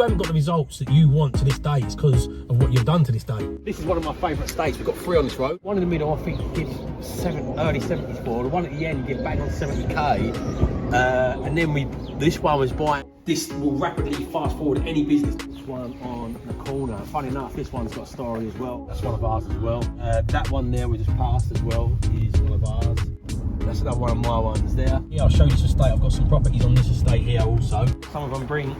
haven't got the results that you want to this day, it's because of what you've done to this day. This is one of my favourite estates. We've got 3 on this road. One in the middle, I think, gives early 70s for. The one at the end, you get bang on 70k. And then this one was buying. This will rapidly fast forward any business. This one on the corner. Funny enough, this one's got a story as well. That's one of ours as well. That one there we just passed as well is one of ours. That's another one of my ones there. Yeah, I'll show you this estate. I've got some properties on this estate here also. Some of them bring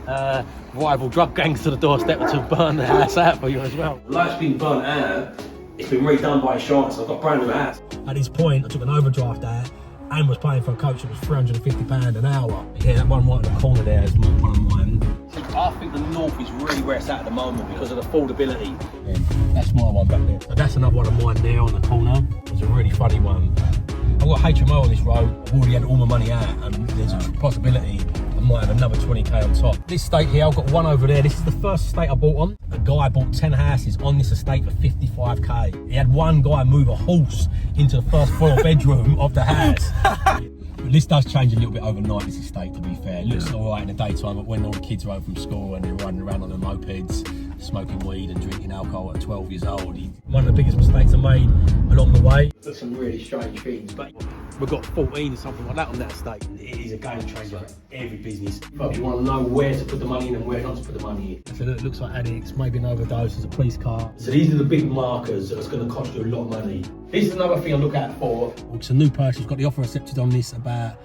rival drug gangs to the doorstep to burn the house out for you as well. The light's been burnt out. It's been redone by insurance. I've got a brand new house. At this point, I took an overdraft out and was paying for a coach that was £350 an hour. Yeah, that one right in the corner there is one of mine. I think the north is really where it's at the moment because of the affordability. Yeah, that's my one back there. So that's another one of mine there on the corner. It's a really funny one. I've got HMO on this road. I've already had all my money out and there's a possibility I might have another 20k on top. This estate here, I've got one over there. This is the first estate I bought on. A guy bought 10 houses on this estate for 55k. He had one guy move a horse into the first floor bedroom of the house. But this does change a little bit overnight, this estate, to be fair. It looks all right in the daytime, but when all the kids are home from school and they're running around on their mopeds, smoking weed and drinking alcohol at 12 years old, one of the biggest mistakes I made along the way. There's some really strange things, but we've got 14 or something like that on that estate. It is a game changer for every business. But you want to know where to put the money in and where not to put the money in. So it looks like addicts, maybe an overdose, there's a police car. So these are the big markers that's going to cost you a lot of money. This is another thing I look out for. It's a new purchase, got the offer accepted on this about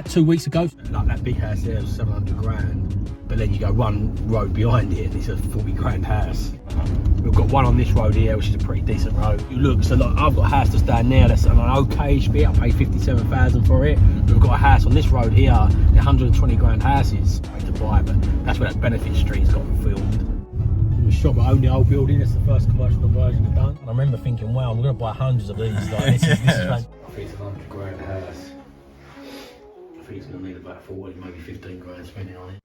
2 weeks ago. Like that big house there was 700 grand, but then you go one road behind it and it's a 40 grand house. We've got one on this road here, which is a pretty decent road. You look, so like, I've got a house that's down there that's on an okay bit. I pay 57,000 for it. We've got a house on this road here, the 120 grand houses to buy, but that's where that benefit street's got filmed. The shop I own the old building, that's the first commercial conversion I've done. And I remember thinking, wow, I'm going to buy hundreds of these. Like, this is I think it's a 100 grand house. I think it's going to need about 40, maybe 15 grand spending on it.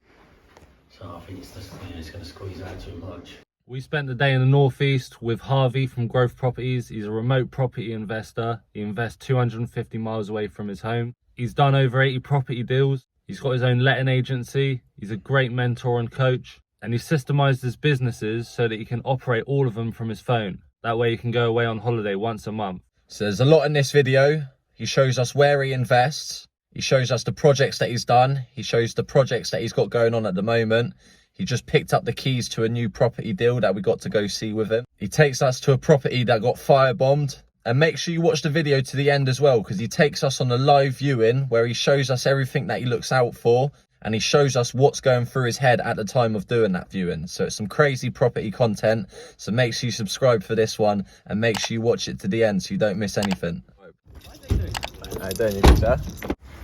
So I think it's just, it's going to squeeze out too much. We spent the day in the northeast with Harvey from Growth Properties. He's a remote property investor. He invests 250 miles away from his home. He's done over 80 property deals. He's got his own letting agency. He's a great mentor and coach. And he systemized his businesses so that he can operate all of them from his phone. That way he can go away on holiday once a month. So there's a lot in this video. He shows us where he invests. He shows us the projects that he's done. He shows the projects that he's got going on at the moment. He just picked up the keys to a new property deal that we got to go see with him. He takes us to a property that got firebombed. And make sure you watch the video to the end as well, because he takes us on a live viewing where he shows us everything that he looks out for. And he shows us what's going through his head at the time of doing that viewing. So it's some crazy property content. So make sure you subscribe for this one and make sure you watch it to the end so you don't miss anything. How you doing, you good, sir?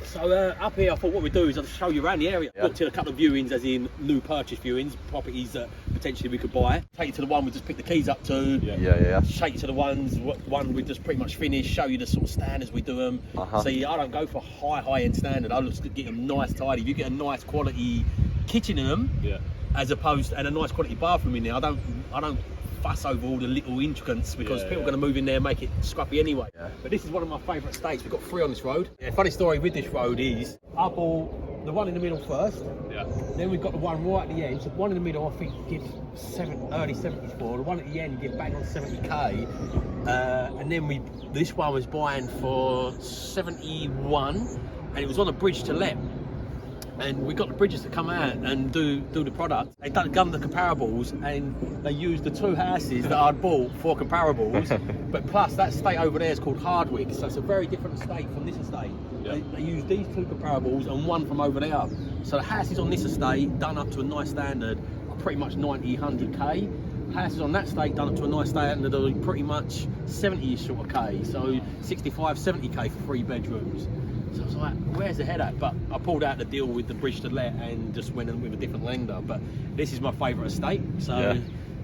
So up here, I thought what we'd do is I'll show you around the area. Yeah. Booked in a couple of viewings, as in new purchase viewings, properties that potentially we could buy. Take you to the one we just picked the keys up to. Yeah. Take you to the one we just pretty much finished. Show you the sort of standards we do them. See, I don't go for high end standard. I just get them nice, tidy. If you get a nice quality kitchen in them, as opposed and a nice quality bathroom in there, I don't fuss over all the little intricacies because people are going to move in there and make it scruffy anyway. But this is one of my favourite estates. We've got 3 on this road. Funny story with this road is I bought the one in the middle first. Then we've got the one right at the end. So the one in the middle I think gives early 70s for. The one at the end you get bang on 70k. And then this one was buying for 71 and it was on a bridge to let. And we got the bridges to come out and do the product. They done the comparables and they used the 2 houses that I'd bought for comparables. But plus that estate over there is called Hardwick, so it's a very different estate from this estate. They used these 2 comparables and one from over there. So the houses on this estate done up to a nice standard are pretty much 90, 100k. Houses on that estate done up to a nice standard are pretty much 70-ish sort of k. So 65, 70k for 3 bedrooms. So I was like, where's the head at? But I pulled out the deal with the bridge to let and just went in with a different lender. But this is my favourite estate. So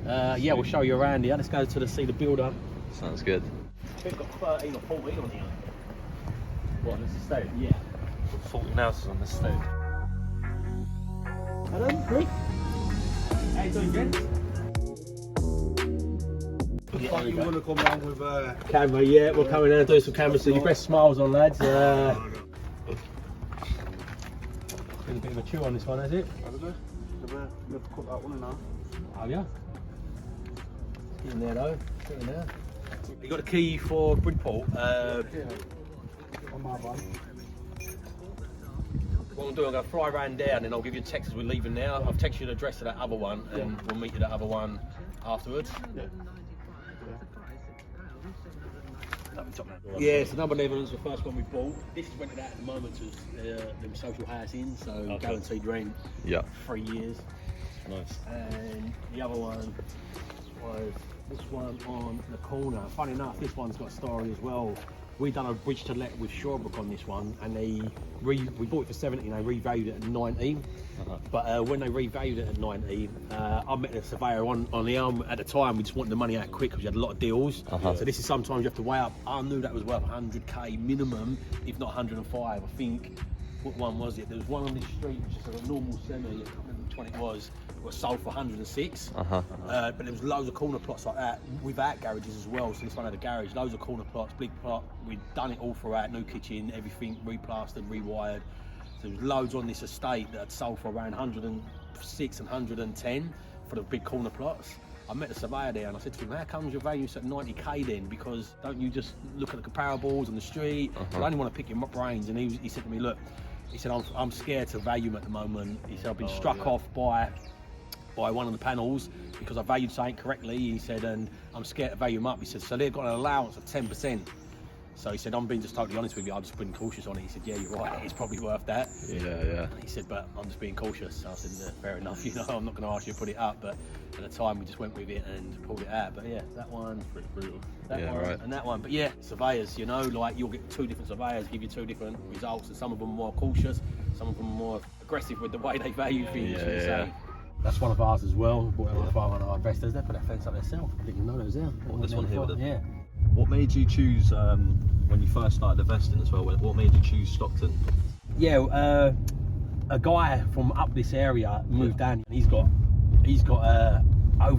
yeah, we'll show you around here. Let's go to see the builder. Sounds good. I think we've got 13 or 14 on here. What, on this estate? Yeah. 14 houses on this estate. Hello, Rick. How you doing, gents? You want to come down with Camera, yeah, we're coming down and do some cameras. So your best smiles on, lads. Been a bit of a chew on this one, has it? We've cut that one in half. Oh yeah. Get in there though. Get in there. You got a key for Bridport. On my van. What I'm doing, I'm going to fly around there and then I'll give you a text as we're leaving now. I've texted you the address of that other one and we'll meet you at that other one afterwards. Yeah, so number Netherlands, the first one we bought. This is rented out at the moment to them social housing, so guaranteed rent. Yeah. 3 years. Nice. And the other one was this one on the corner. Funny enough, this one's got a story as well. We done a bridge to let with Shorebrook on this one, and we bought it for 70 and they revalued it at 90. But when they revalued it at 90, I met a surveyor on the arm at the time. We just wanted the money out quick because we had a lot of deals. So this is sometimes you have to weigh up. I knew that was worth 100k minimum, if not 105. I think. What one was it? There was one on this street, which is a normal semi. I can't remember which one it was sold for 106. But there was loads of corner plots like that without garages as well. So this one had a garage, loads of corner plots, big plot. We'd done it all throughout, new kitchen, everything replastered, rewired. So there was loads on this estate that had sold for around 106 and 110 for the big corner plots. I met the surveyor there and I said to him, how comes your value's at 90k then? Because don't you just look at the comparables on the street? I only want to pick your brains. And he said to me, look, he said, I'm scared to value them at the moment. He said, I've been struck off by one of the panels because I valued something correctly. He said, and I'm scared to value them up. He said, so they've got an allowance of 10%. So he said, I'm being just totally honest with you, I've just been cautious on it. He said, yeah, you're right, it's probably worth that. Yeah. He said, but I'm just being cautious. So I said, fair enough, you know, I'm not going to ask you to put it up. But at the time, we just went with it and pulled it out. But yeah, that one, pretty brutal. That one, and that one. But yeah, surveyors, you know, like you'll get two different surveyors, give you two different results. And some of them are more cautious, some of them are more aggressive with the way they value things. So that's one of ours as well. Bought it by one of our investors. They put that fence up themselves. I didn't even know it was there. This one here with it? Yeah. What made you choose, when you first started investing as well, what made you choose Stockton? Yeah, a guy from up this area moved down and he's got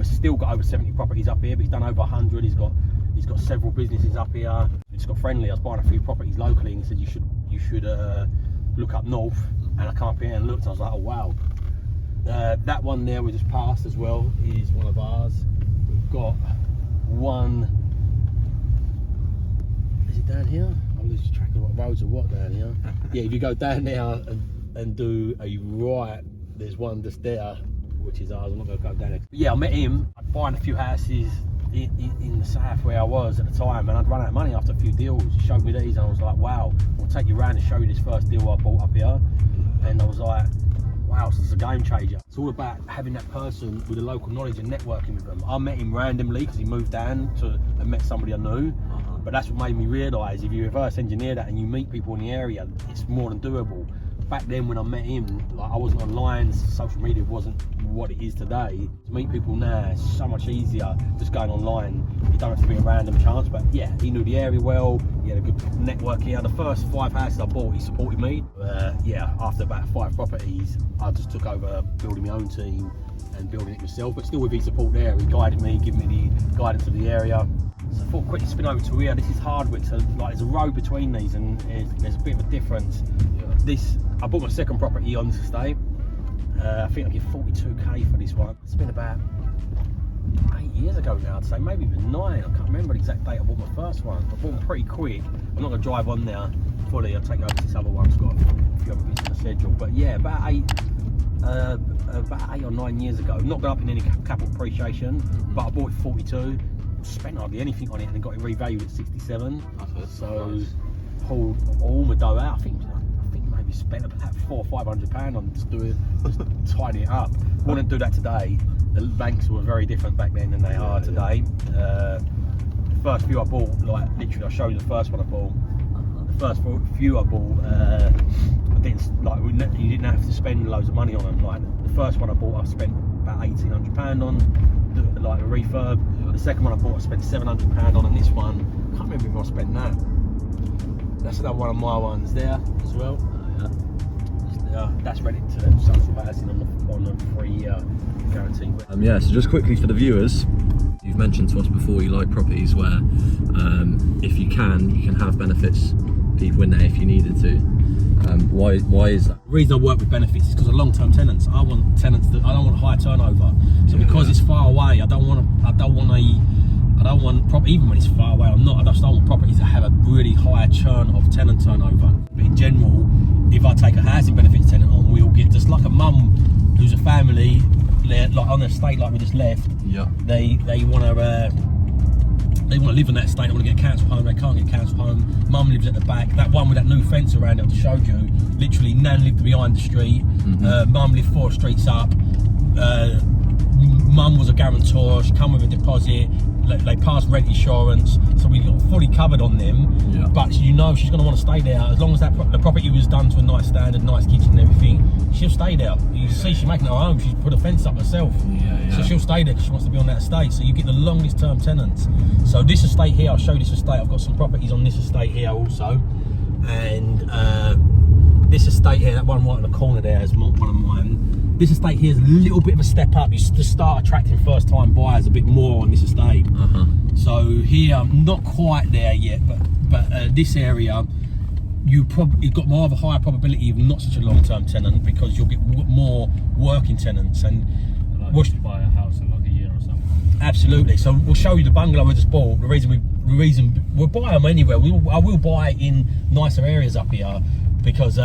still got over 70 properties up here, but he's done over 100. He's got several businesses up here. We just got friendly. I was buying a few properties locally and he said you should look up north, and I come up here and looked. I was like, oh wow. That one there we just passed as well is one of ours. We've got one. Is it down here? I'm losing track of what roads are what down here. Yeah, if you go down there and do a right, there's one just there, which is ours. I'm not going to go down there. But yeah, I met him. I'd buying a few houses in the south where I was at the time, and I'd run out of money after a few deals. He showed me these and I was like, wow, I'll take you around and show you this first deal I bought up here. And I was like, wow, so it's a game changer. It's all about having that person with the local knowledge and networking with them. I met him randomly because he moved down and met somebody I knew. But that's what made me realise if you reverse engineer that and you meet people in the area, it's more than doable. Back then when I met him, like I wasn't online, social media wasn't what it is today. To meet people now, it's so much easier just going online. You don't have to be a random chance, but yeah, he knew the area well, he had a good network here. The first 5 houses I bought, he supported me. Yeah, after about 5 properties, I just took over building my own team and building it myself, but still with his support there. He guided me, giving me the guidance of the area. So I thought quickly spin over to here. This is Hardwick, so like there's a road between these and there's a bit of a difference. I bought my second property on this estate. I think I give 42k for this one. It's been about 8 years ago now, I'd say, maybe even 9. I can't remember the exact date I bought my first one. I bought them pretty quick. I'm not going to drive on there fully. I'll take over to this other one. It's got a few other bits on the schedule. But yeah, about 8 or 9 years ago. Not got up in any capital appreciation, but I bought it for 42. Spent hardly anything on it and then got it revalued at 67. So pulled all my dough out. I think maybe spent about £400 or £500 on just tidying it up. Wouldn't do that today. The banks were very different back then than they are today. The first few I bought, like literally, I'll show you the first one I bought. The first few I bought, you didn't have to spend loads of money on them. Like the first one I bought, I spent about £1,800 on, like a refurb. The second one I bought, I spent £700 on, and this one, I can't remember if I spent that. That's another one of my ones there as well. That's ready to social housing on the 3-year guarantee. Yeah, so just quickly for the viewers, you've mentioned to us before you like properties where if you can have benefits people in there if you needed to. Why is that? The reason I work with benefits is because of long-term tenants. I want tenants that I don't want high turnover. So because it's far away, I don't want property, even when it's far away or not. I just don't want properties that have a really high churn of tenant turnover. But in general, if I take a housing benefits tenant on, we'll get just like a mum who's a family, like on an estate like we just left. Yeah. They want to live in that estate. They want to get a council home. They can't get a council home. Mum lives at the back. That one with that new fence around it I just showed you. Literally, Nan lived behind the street. Mum lived 4 streets up. Mum was a guarantor. She come with a deposit. They passed rent insurance, so we got fully covered on them. Yeah. But you know she's going to want to stay there as long as the property was done to a nice standard, nice kitchen and everything. She'll stay there. You see, she's making her home. She's put a fence up herself. So she'll stay there because she wants to be on that estate. So you get the longest term tenants. So this estate here, I'll show you this estate. I've got some properties on this estate here also, and this estate here, that one right in the corner there is one of mine. This estate here is a little bit of a step up. You just start attracting first-time buyers a bit more on this estate. So here, I'm not quite there yet, but this area, you've got more of a higher probability of not such a long-term tenant because you'll get more working tenants. And we'll buy a house in like a year or something. Absolutely. So we'll show you the bungalow we just bought. The reason we'll buy them anywhere. I will buy in nicer areas up here because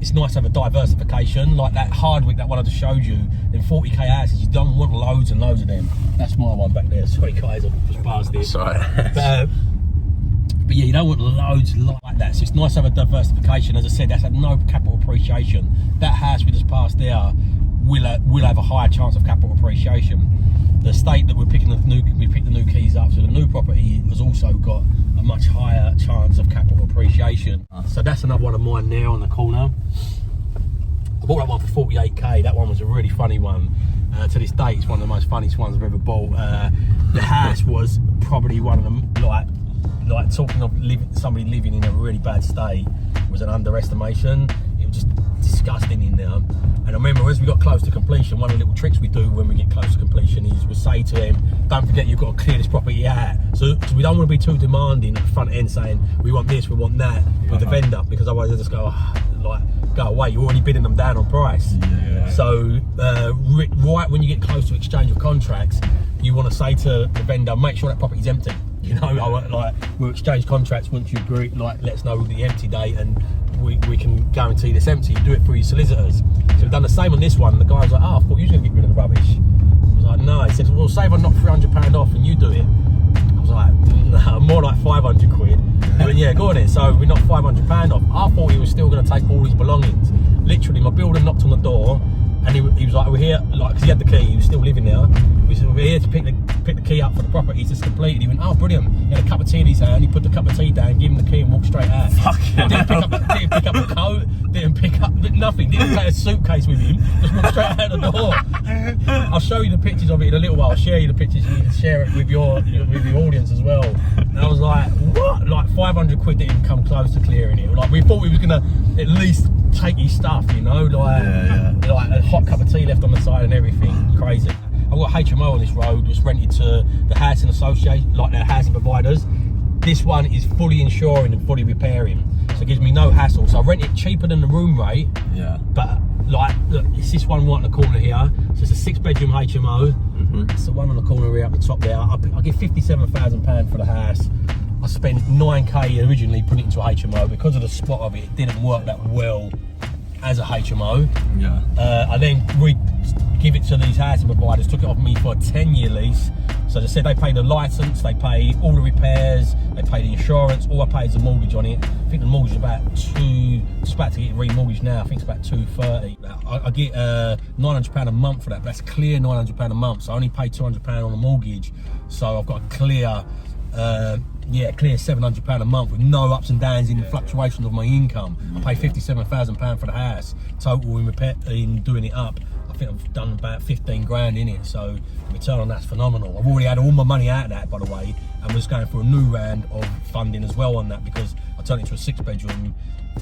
it's nice to have a diversification, like that Hardwick, that one I just showed you, in 40k houses. You don't want loads and loads of them. That's my one back there. Sorry guys, I've just passed it. Sorry. But yeah, you don't want loads like that. So it's nice to have a diversification. As I said, that's had no capital appreciation. That house we just passed there will have a higher chance of capital appreciation. The estate that we picked the new keys up, so the new property has also got a much higher chance of capital appreciation. So that's another one of mine there on the corner. I bought that one for 48k. That one was a really funny one. To this day, it's one of the most funniest ones I've ever bought. The house was probably one of them, like talking of somebody living in a really bad state was an underestimation. It was just disgusting in there. And I remember as we got close to completion, one of the little tricks we do when we get close to completion is we say to him, don't forget you've got to clear this property out. So we don't want to be too demanding at the front end saying, we want this, we want that with the vendor, because otherwise they just go, go away, you're already bidding them down on price. So right when you get close to exchange of contracts, you want to say to the vendor, make sure that property's empty. You know, like we'll exchange contracts once you agree, like let us know the empty date and we can guarantee this empty. You do it through your solicitors. So we've done the same on this one. The guy was like, oh, I thought you was going to get rid of the rubbish. I was like, no. He said, well, say if I knock £300 off and you do it. I was like, no, more like 500 quid. But yeah, go on in. So we knocked £500 off. I thought he was still going to take all his belongings. Literally, my builder knocked on the door and he was like, we're here, like, because he had the key, he was still living there. We said, we're here to pick the key up for the property. He's just completed. He went, oh, brilliant. He had a cup of tea in his hand. He put the cup of tea down, gave him the key and walked straight out. Didn't pick up a coat, didn't pick up nothing, didn't take a suitcase with him, just walked straight out the door. I'll show you the pictures of it in a little while. I'll share you the pictures and you can share it with your audience as well. And I was like, what? Like 500 quid didn't even come close to clearing it. Like we thought we was gonna at least take his stuff, you know, like a hot cup of tea left on the side and everything. Crazy. I've got HMO on this road, was rented to the housing association, like their housing providers. This one is fully insuring and fully repairing, so it gives me no hassle. So I rent it cheaper than the room rate. Yeah. But like, look, it's this one right in the corner here. So it's a 6-bedroom HMO. It's the one on the corner here up the top there. I give £57,000 for the house. I spent 9k originally putting it into a HMO. Because of the spot of it, it didn't work that well as a HMO. Yeah. I then give it to these housing providers, took it off me for a 10-year lease. So they said they pay the license, they pay all the repairs, they pay the insurance, all I pay is the mortgage on it. I think the mortgage is just about to get remortgaged now. I think it's about 230. I get £900 a month for that. That's clear £900 a month. So I only pay £200 on the mortgage. So I've got a clear clear £700 a month with no ups and downs in the fluctuations of my income. I pay £57,000 for the house total in doing it up. I think I've done about 15 grand in it, so the return on that's phenomenal. I've already had all my money out of that, by the way, and we're just going for a new round of funding as well on that, because I turned it into a 6-bedroom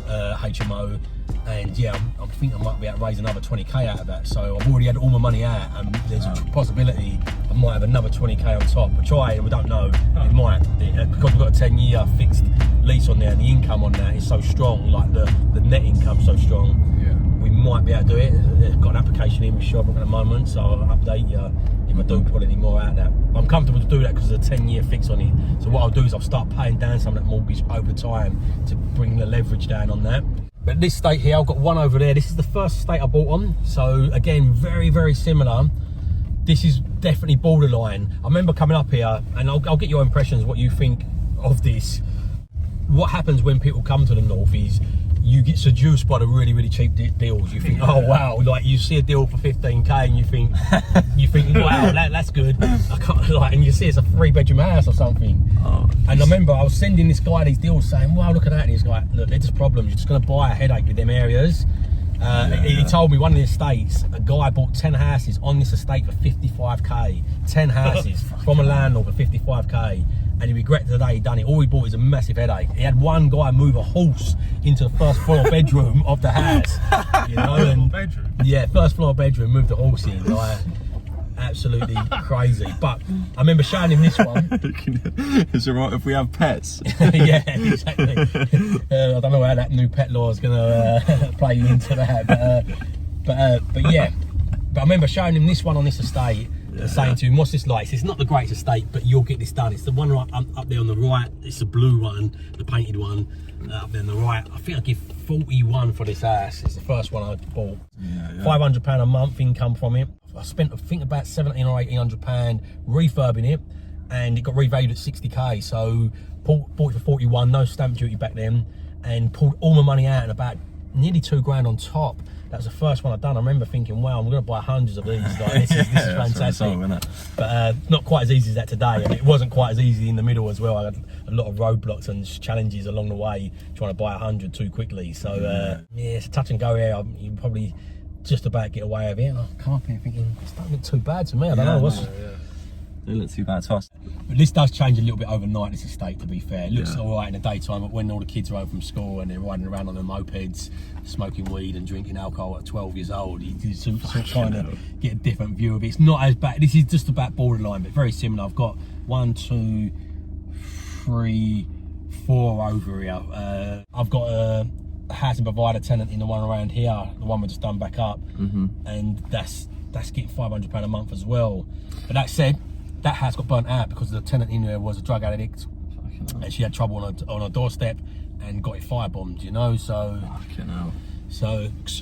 HMO, and yeah, I think I might be able to raise another 20k out of that. So I've already had all my money out, and there's a possibility I might have another 20k on top. We're trying, we don't know. It might, because we've got a 10-year fixed lease on there, and the income on that is so strong, like the net income so strong. We might be able to do it. I've got an application in with Shop at the moment, so I'll update you if I do pull any more out of that. I'm comfortable to do that because there's a 10-year fix on it. So what I'll do is I'll start paying down some of that mortgage over time to bring the leverage down on that. But this estate here, I've got one over there. This is the first estate I bought on. So again, very, very similar. This is definitely borderline. I remember coming up here, and I'll get your impressions, what you think of this. What happens when people come to the north is you get seduced by the really, really cheap deals. You think, oh wow, like you see a deal for 15k and you think wow, that's good. I can't, like, and you see it's a 3-bedroom house or something. And I remember I was sending this guy these deals saying, wow, look at that. And he's like, look, they're just problems. You're just going to buy a headache with them areas. He told me one of the estates, a guy bought 10 houses on this estate for 55k. 10 houses from a landlord for 55k. And he regretted the day he done it. All he bought is a massive headache. He had one guy move a horse into the first floor bedroom of the house. You know, and yeah, first floor bedroom, moved the horse in. Like, absolutely crazy. But I remember showing him this one. Is it right if we have pets? Yeah, exactly. I don't know how that new pet law is going to play into that. But yeah. But I remember showing him this one on this estate. Saying to him, what's this like? It's not the greatest estate, but you'll get this done. It's the one right up there on the right. It's the blue one, the painted one up there on the right. I think I give 41 for this house. It's the first one I bought. £500 a month income from it. I spent, I think, about £1,700 or £1,800 refurbing it, and it got revalued at 60k. So bought it for 41, no stamp duty back then, and pulled all my money out and about nearly £2,000 on top. That was the first one I'd done. I remember thinking, wow, I'm going to buy hundreds of these. Like, this is fantastic. Isn't it? But not quite as easy as that today. And it wasn't quite as easy in the middle as well. I had a lot of roadblocks and challenges along the way trying to buy 100 too quickly. So yeah, it's a touch and go here. You probably just about get away with it. I come up here thinking, it's not look too bad to me. I don't know. They look too bad to us. But this does change a little bit overnight, this estate, to be fair. It looks all right in the daytime, but when all the kids are home from school and they're riding around on their mopeds, smoking weed and drinking alcohol at 12 years old, you sort of kind of get a different view of it. It's not as bad. This is just about borderline, but very similar. I've got 1, 2, 3, 4 over here. I've got a housing provider tenant in the one around here, the one we just done back up, and that's getting £500 a month as well. But that said, that house got burnt out because the tenant in there was a drug addict, and she had trouble on her doorstep and got it firebombed, you know. So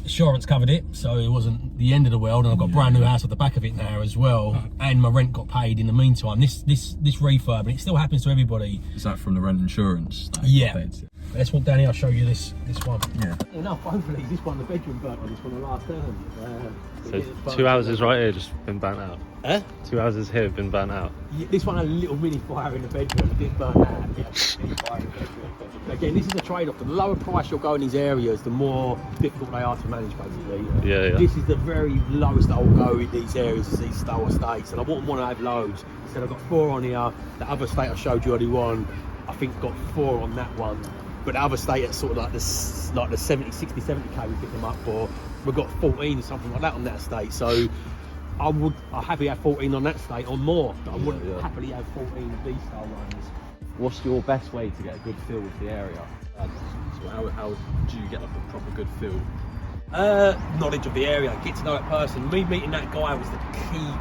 insurance covered it, so it wasn't the end of the world. And I've got a brand new house at the back of it now as well, and my rent got paid in the meantime. This refurb, and it still happens to everybody. Is that from the rent insurance? Yeah. Let's walk down here. I'll show you this one. Yeah. Enough. Hopefully, this one, the bedroom burnt on this one, the last tenant. So 2 houses right here just been burnt out. 2 houses here have been burnt out. Yeah, this one had a little mini fire in the bedroom. It didn't burn out. Yeah, mini fire in the bedroom. Again, this is a trade-off. The lower price you'll go in these areas, the more difficult they are to manage, basically. Yeah. This is the very lowest I'll go in these areas, is these style estates, and I wouldn't want to have loads. So I've got 4 on here. The other estate I showed you earlier on, I think got 4 on that one. But the other estate at sort of like the 60, 70k we picked them up for, we've got 14 or something like that on that estate. So I'll happily have 14 on that estate or more. But I wouldn't happily have 14 of these style ones. What's your best way to get a good feel with the area? So how do you get like a proper good feel? Knowledge of the area, get to know that person. Me meeting that guy was the key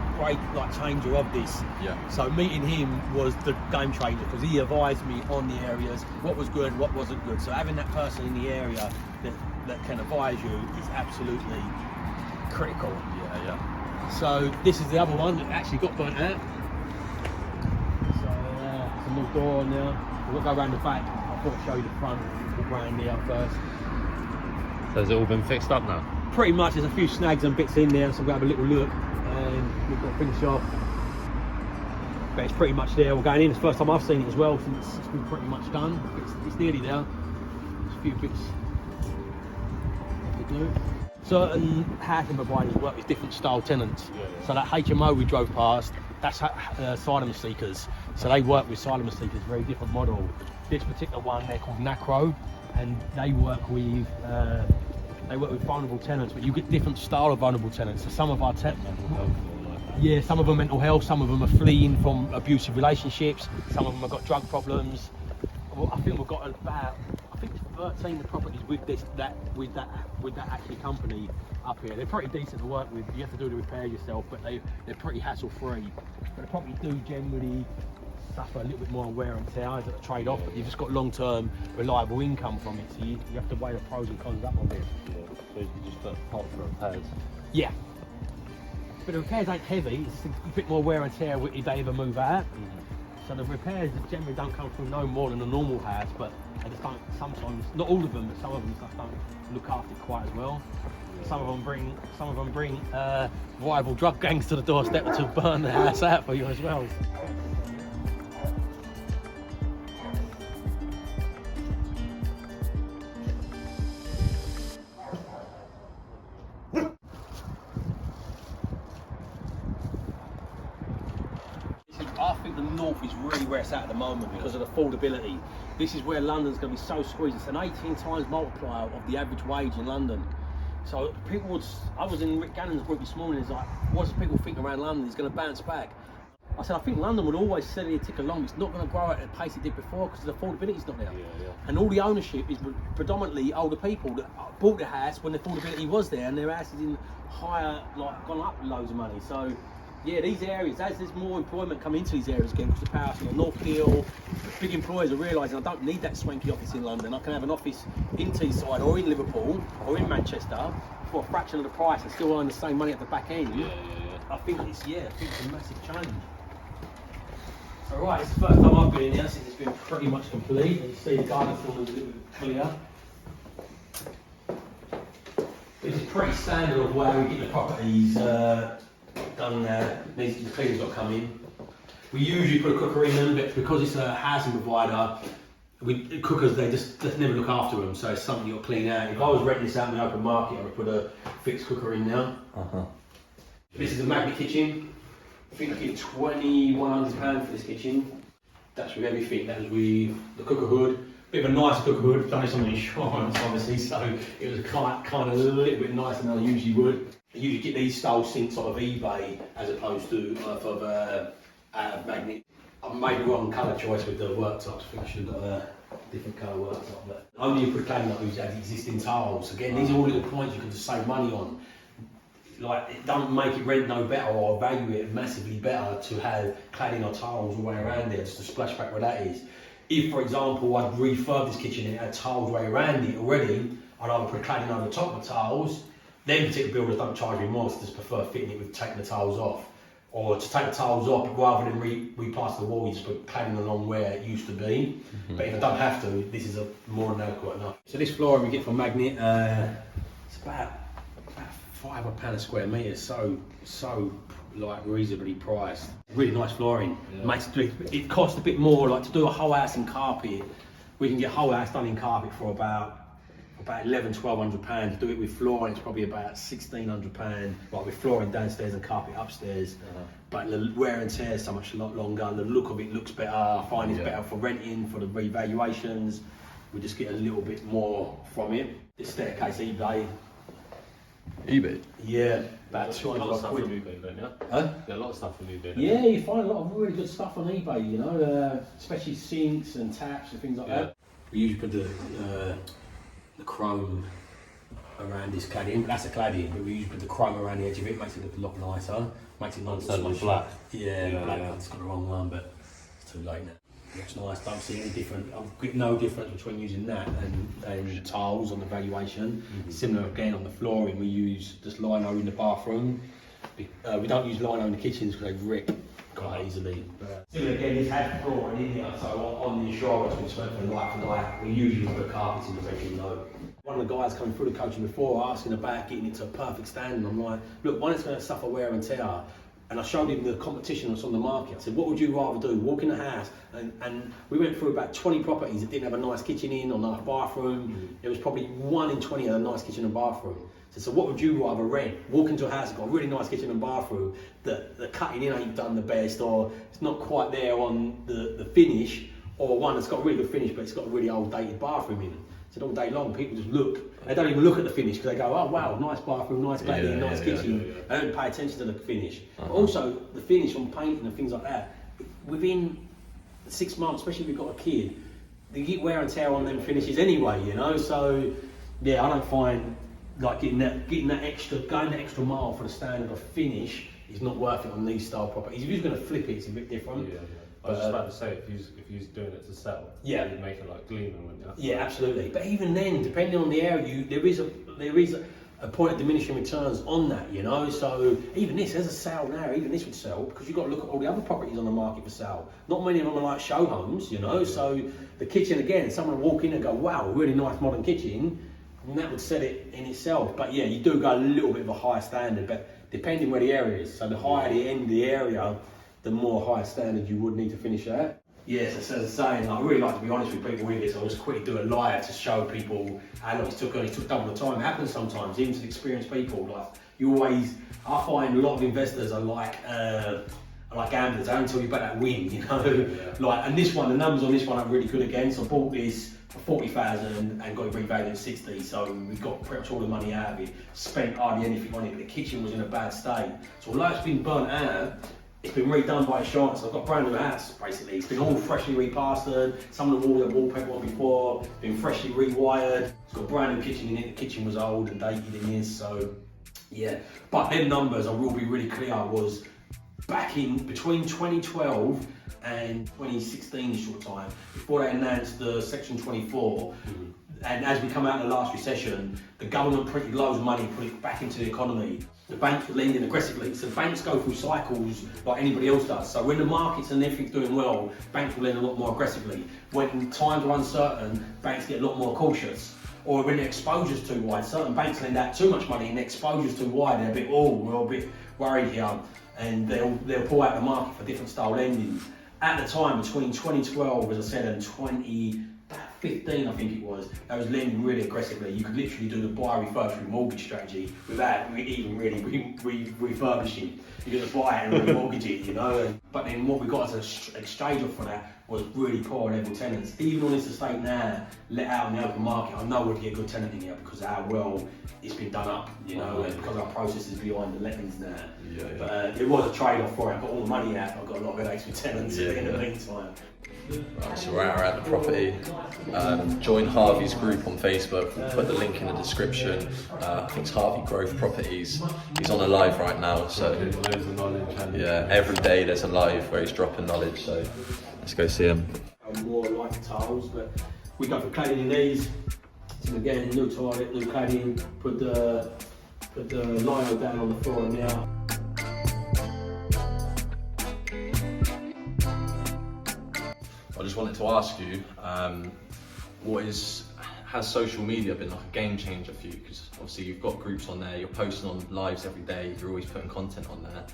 changer of this. Yeah. So meeting him was the game changer because he advised me on the areas, what was good, what wasn't good. So having that person in the area that can advise you is absolutely critical. Yeah. So this is the other one that actually got burnt out. So there's a little door on there. We'll go around the back. I thought I'd show you the front. We'll go around there first. So has it all been fixed up now? Pretty much. There's a few snags and bits in there, so we'll have a little look and we've got to finish off. But it's pretty much there. We're going in. It's the first time I've seen it as well, since it's been pretty much done. It's nearly there. There's a few bits to do. Certain housing providers work with different style tenants. So that HMO we drove past, that's asylum seekers. So they work with asylum seekers, very different model. This particular one, they're called NACRO, and they work with vulnerable tenants, but you get different style of vulnerable tenants. So some of our some of them mental health, some of them are fleeing from abusive relationships, some of them have got drug problems. well, I think we've got about, I think it's 13 properties with that actually company up here. They're pretty decent to work with. You have to do the repair yourself, but they're pretty hassle free. But the properties do generally suffer a little bit more wear and tear as a trade-off, but you've just got long-term reliable income from it, so you have to weigh the pros and cons up on it. Yeah. So you just put pot for repairs. Yeah. But the repairs ain't heavy, it's a bit more wear and tear if they ever move out. So the repairs generally don't come through no more than a normal house, but they just don't, sometimes, not all of them, but some of them just don't look after it quite as well. Some of them bring rival drug gangs to the doorstep to burn the house out for you as well. I think the north is really where it's at the moment because of affordability. This is where London's going to be so squeezed. It's an 18 times multiplier of the average wage in London. So people would, I was in Rick Gannon's group this morning, it's like, what does people think around London? It's going to bounce back. I said, I think London would always steadily tick along. It's not going to grow at the pace it did before because the affordability is not there. And all the ownership is predominantly older people that bought the house when the affordability was there, and their house is in higher, like, gone up loads of money. So yeah, these areas, as there's more employment coming into these areas again, because the power's on the North Hill, big employers are realising I don't need that swanky office in London. I can have an office in Teesside or in Liverpool or in Manchester for a fraction of the price and still earn the same money at the back end. I think it's a massive change. Alright, it's the first time I've been in here since it's been pretty much complete. You see the garden film is a little bit clear. This is pretty standard of where we get the properties done now. The cleaners got to come in. We usually put a cooker in them, but because it's a housing provider, cookers, they just never look after them, so it's something you'll clean out. If I was renting this out in the open market, I would put a fixed cooker in now. This is a magnet kitchen. I think I get £2,100 for this kitchen. That's with everything. That was with the cooker hood. Bit of a nice cooker hood, done this on the insurance obviously, so it was kind of a little bit nicer than I usually would. I usually get these style sinks off of eBay as opposed to off of out of magnet. I made the wrong colour choice with the worktops. I think I should have got a different colour worktop. But only you put cladding up who's had existing tiles. Again, these are all little points you can just save money on. Like, it doesn't make it rent no better or value it massively better to have cladding or tiles all the way around there, just to splash back where that is. If, for example, I'd refurb this kitchen and it had tiles way around it already, I'd either put cladding over the top of tiles. Then particular builders don't charge me more, so just prefer fitting it with taking the tiles off. Or to take the tiles off, rather than replaster the wall, you just put cladding along where it used to be. But if I don't have to, this is more than adequate enough. So this flooring we get from Magnet, it's about £5 a square metre, so like reasonably priced. Really nice flooring. Makes it costs a bit more, like to do a whole house in carpet. We can get a whole house done in carpet for about £1,100-1,200. To do it with flooring, it's probably about £1,600. Like with flooring downstairs and carpet upstairs. But the wear and tear is so much longer. The look of it looks better. I find it's better for renting, for the revaluations. We just get a little bit more from it. This staircase eBay. eBay? Yeah, about 200 stuff quid. from eBay, don't you? Huh? Yeah, a lot of stuff from eBay. Yeah, you find a lot of really good stuff on eBay, you know, especially sinks and taps and things like that. We usually put the chrome around this cladding, but that's a cladding, but we usually put the chrome around the edge of it, makes it look a lot nicer, makes it not so much black. Yeah, black. It's got the wrong one, but it's too late now. Looks nice, don't see any different. I've got no difference between using that and tiles on the valuation. Similar again on the flooring, we use just lino in the bathroom. We don't use lino in the kitchens because they rip quite easily. Similar again, this had flooring in here, so on the insurance we spent for like, we usually put carpets in the bedroom though. One of the guys coming through the coaching before asking about getting it to a perfect standard. I'm like, look, one, it's going to suffer wear and tear. And I showed him the competition that's on the market. I said, what would you rather do? Walk in the house, and we went through about 20 properties that didn't have a nice kitchen in or nice bathroom. There was probably 1 in 20 that had a nice kitchen and bathroom. So what would you rather rent? Walk into a house that's got a really nice kitchen and bathroom, the cutting in ain't done the best, or it's not quite there on the finish, or one that's got a really good finish but it's got a really old dated bathroom in it. So all day long people just look, they don't even look at the finish because they go, oh wow, nice bathroom, nice cladding, nice kitchen. They don't pay attention to the finish. But also the finish on painting and things like that, within 6 months, especially if you've got a kid, you get wear and tear on them finishes anyway, you know. So yeah, I don't find like getting that going the extra mile for the standard of finish is not worth it on these style properties. If you're going to flip it, it's a bit different. Yeah. I was just about to say, if you're doing it to sell, yeah, you'd make it like gleaming, wouldn't you? Yeah, absolutely. But even then, depending on the area, there is a point of diminishing returns on that, you know. So even this, there's a sale now. Even this would sell because you've got to look at all the other properties on the market for sale. Not many of them are like show homes, you know. So the kitchen again, someone will walk in and go, "Wow, really nice modern kitchen," and that would set it in itself. But yeah, you do go a little bit of a higher standard, but depending where the area is. So the higher the end of the area, the more higher standard you would need to finish at. Yes, as I was saying, I really like to be honest with people with this. I'll just quickly do it live to show people how long it took. It took double the time. It happens sometimes, even to experienced people. Like I find a lot of investors are like gamblers. They don't tell you about that win, you know. Yeah. Like, and this one, the numbers on this one are really good again. So I bought this for 40,000 and got it revalued at 60. So we got pretty much all the money out of it. Spent hardly anything on it, but the kitchen was in a bad state. So although it's been burnt out, it's been redone by insurance. I've got a brand new house, basically. It's been all freshly replastered. Some of the wall had wallpaper on before, been freshly rewired. It's got a brand new kitchen in it. The kitchen was old and dated in years, so yeah. But them numbers, I will be really clear, was back in between 2012 and 2016 short time, before they announced the Section 24. And as we come out of the last recession, the government printed loads of money, put it back into the economy. The banks were lending aggressively. So banks go through cycles like anybody else does. So when the markets and everything's doing well, banks will lend a lot more aggressively. When times are uncertain, banks get a lot more cautious. Or when the exposure's too wide, certain banks lend out too much money and the exposure's too wide, they're a bit, we're a bit worried here. And they'll pull out the market for different style lending. At the time, between 2012, as I said, and 2015, I think it was, they was lending really aggressively. You could literally do the BRRR refurbish strategy without even really refurbishing. You could just buy it and remortgage it, you know. But then what we got as an exchange offer for that was really poor level tenants. Even on this estate now, let out in the open market, I know we'd get a good tenant in here because of how well it's been done up, you know, and because our process is behind the lettings now. But it was a trade-off for it. I got all the money out, I've got a lot of headaches with tenants in the meantime. Right, so we're at the property. Join Harvey's group on Facebook. We'll put the link in the description. I think it's Harvey Grove Properties. He's on a live right now, so yeah, every day there's a live where he's dropping knowledge. So let's go see him. More like tiles, but we go for cladding in these. So again, new toilet, new cladding. Put the lino down on the floor now. I just wanted to ask you, has social media been like a game changer for you? Because obviously you've got groups on there, you're posting on lives every day, you're always putting content on there.